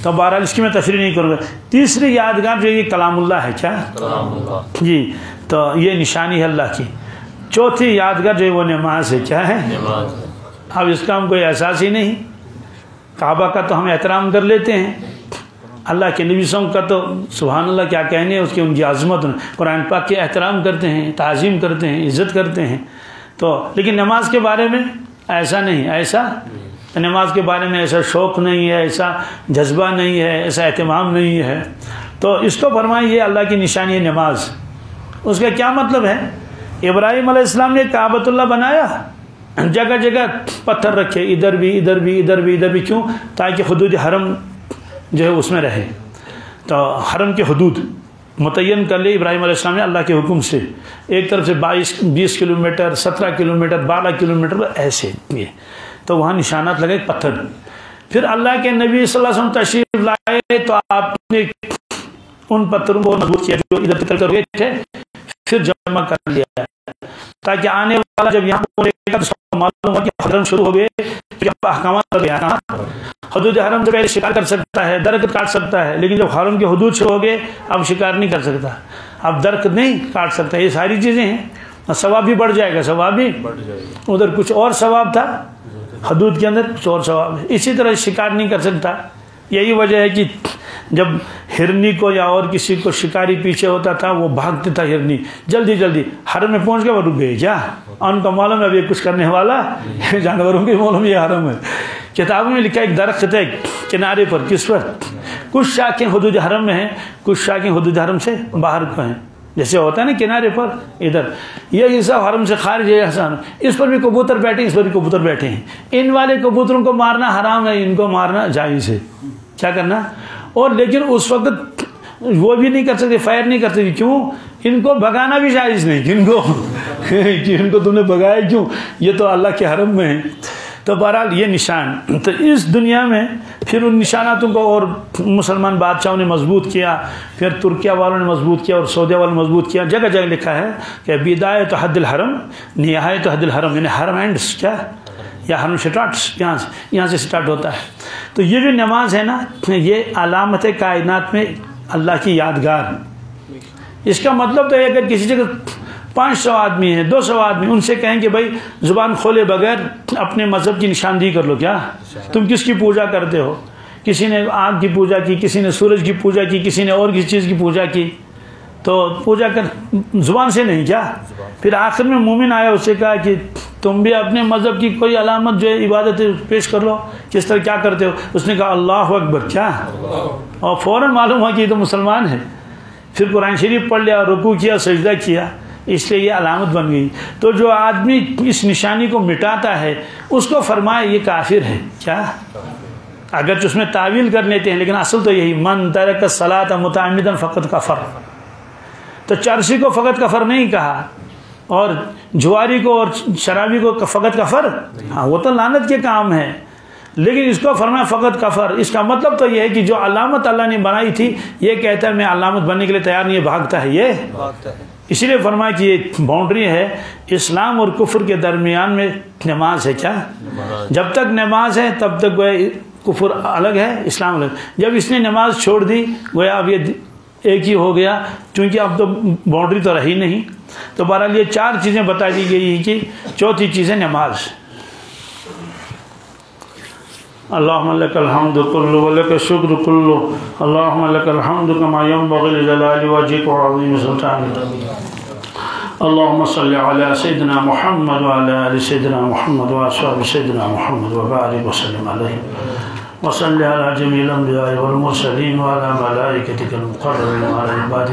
تو بہرحال اس کی میں تشریح نہیں کروں گا۔ تیسری یادگار جو یہ کلام اللہ ہے، کیا؟ کلام اللہ، جی، تو یہ نشانی ہے اللہ کی۔ چوتھی یادگار جو وہ نماز ہے، کیا ہے؟ نماز۔ اب اس کا ہم کوئی احساس ہی نہیں، کعبہ کا تو ہم احترام کر لیتے ہیں، اللہ کے نبی صلی اللہ علیہ وسلم کا تو سبحان اللہ کیا کہنے اس کی ان کی عظمت، قرآن پاک کے احترام کرتے ہیں، تعظیم کرتے ہیں، عزت کرتے ہیں، تو لیکن نماز کے بارے میں ایسا نہیں، ایسا نماز کے بارے میں ایسا شوق نہیں ہے، ایسا جذبہ نہیں ہے، ایسا اہتمام نہیں ہے. تو اس کو فرمائیں یہ اللہ کی نشانی ہے نماز. اس کا کیا مطلب ہے؟ ابراہیم علیہ السلام نے کعبۃ اللہ بنایا، جگہ جگہ پتھر رکھے، ادھر بھی ادھر بھی ادھر بھی ادھر بھی، کیوں؟ تاکہ حدود حرم جو ہے اس میں رہے. تو حرم کے حدود متعین کر لے ابراہیم علیہ السلام نے اللہ کے حکم سے، ایک طرف سے 20 کلومیٹر، 17 کلومیٹر، 12 کلومیٹر ایسے یہ، تو وہاں نشانات لگے پتھر. پھر اللہ کے نبی صلی اللہ علیہ وسلم تشریف لائے تو آپ نے ان پتھروں کو مضبوط کیا جو ادھر تک کر گئے تھے، پھر جمع کر لیا تاکہ آنے والا جب یہاں پہنچے گا تو اس کو معلوم ہو کہ حرم شروع ہو گئے، کہ احکامات کر گیا. حدود حرم سے پہلے شکار کر سکتا ہے، درخت کاٹ سکتا ہے، لیکن جب حرم کے حدود شروع ہو گئے اب شکار نہیں کر سکتا، اب درخت نہیں کاٹ سکتا. یہ ساری چیزیں ہیں، ثواب بھی بڑھ جائے گا، ثواب بھی ادھر کچھ اور ثواب تھا، حدود کے اندر کچھ اور ثواب. اسی طرح شکار نہیں کر سکتا. یہی وجہ ہے کہ جب ہرنی کو یا اور کسی کو شکاری پیچھے ہوتا تھا وہ بھاگتے تھا ہرنی، جلدی جلدی حرم میں پہنچ گئے وہ رک گئے. کیا ان کو معلوم ہے اب یہ کچھ کرنے والا جانوروں کے معلوم یہ حرم ہے. کتابوں میں لکھا ایک درخت ہے کنارے پر، کس پر؟ کچھ شاخیں حدود حرم میں ہیں، کچھ شاخیں حدود حرم سے باہر کو ہیں. جیسے ہوتا ہے نا کنارے پر ادھر، یہ حصہ حرم سے خارج ہے حسان، اس پر بھی کبوتر بیٹھے، اس پر بھی کبوتر بیٹھے ہیں. ان والے کبوتروں کو مارنا حرام ہے، ان کو مارنا جائز ہے. کیا کرنا؟ اور لیکن اس وقت وہ بھی نہیں کر سکتے، فائر نہیں کر سکتے. کیوں؟ ان کو بھگانا بھی جائز نہیں. ان کو تم نے بھگایا کیوں؟ یہ تو اللہ کے حرم میں ہے. تو بہرحال یہ نشان، تو اس دنیا میں پھر ان نشاناتوں کو اور مسلمان بادشاہوں نے مضبوط کیا، پھر ترکیہ والوں نے مضبوط کیا اور سعودیہ والوں نے مضبوط کیا. جگہ جگہ لکھا ہے کہ بدایت حد الحرم نہایت حد الحرم، یعنی حرم اینڈس کیا یا حرم سٹارٹس، یہاں سے سٹارٹ ہوتا ہے. تو یہ جو نماز ہے نا، یہ علامت کائنات میں اللہ کی یادگار. اس کا مطلب تو ہے اگر کسی جگہ 500 آدمی ہیں، 200 آدمی، ان سے کہیں کہ بھائی زبان کھولے بغیر اپنے مذہب کی نشاندہی کر لو. کیا تم کس کی پوجا کرتے ہو؟ کسی نے آگ کی پوجا کی، کسی نے سورج کی پوجا کی، کسی نے اور کسی چیز کی پوجا کی. تو پوجا کر زبان سے نہیں. کیا پھر آخر میں مومن آیا، اس سے کہا کہ تم بھی اپنے مذہب کی کوئی علامت جو ہے عبادت پیش کر لو. کس طرح کیا کرتے ہو؟ اس نے کہا اللہ اکبر. کیا؟ اور فوراً معلوم ہوا کہ یہ تو مسلمان ہے. پھر قرآن شریف پڑھ لیا، رکوع کیا، سجدہ کیا، اس لیے یہ علامت بن گئی. تو جو آدمی اس نشانی کو مٹاتا ہے اس کو فرمائے یہ کافر ہے. کیا؟ اگرچہ اس میں تعویل کر لیتے ہیں لیکن اصل تو یہی، من ترک الصلاۃ متعمدا فقط کفر. تو چرسی کو فقط کفر نہیں کہا، اور جواری کو اور شرابی کو فقط کفر، ہاں وہ تو لعنت کے کام ہے، لیکن اس کو فرمایا فقط کفر. اس کا مطلب تو یہ ہے کہ جو علامت اللہ نے بنائی تھی یہ کہتا ہے میں علامت بننے کے لیے تیار نہیں ہے، بھاگتا ہے. یہ اسی لیے فرمایا کہ یہ باؤنڈری ہے اسلام اور کفر کے درمیان میں نماز ہے. کیا؟ جب تک نماز ہے تب تک گویا کفر الگ ہے، اسلام الگ. جب اس نے نماز چھوڑ دی گویا اب یہ ایک ہی ہو گیا، کیونکہ اب تو باؤنڈری تو رہی نہیں. تو بہرحال یہ 4 چیزیں بتا دی گئی کہ چوتھی چیز ہے نماز. اللہم لک الحمد کلو ولک الشکر کلو، اللہم لک الحمد کما ینبغی لجلال وجهک وعظیم سلطانک. اللہم صلی علی سیدنا محمد وعلی آل سیدنا محمد واصحاب سیدنا محمد وبارک وسلم علیہ، وصلی علی جمیع الانبیاء والمرسلین وعلی ملائکتک المقربین وعلی عبادک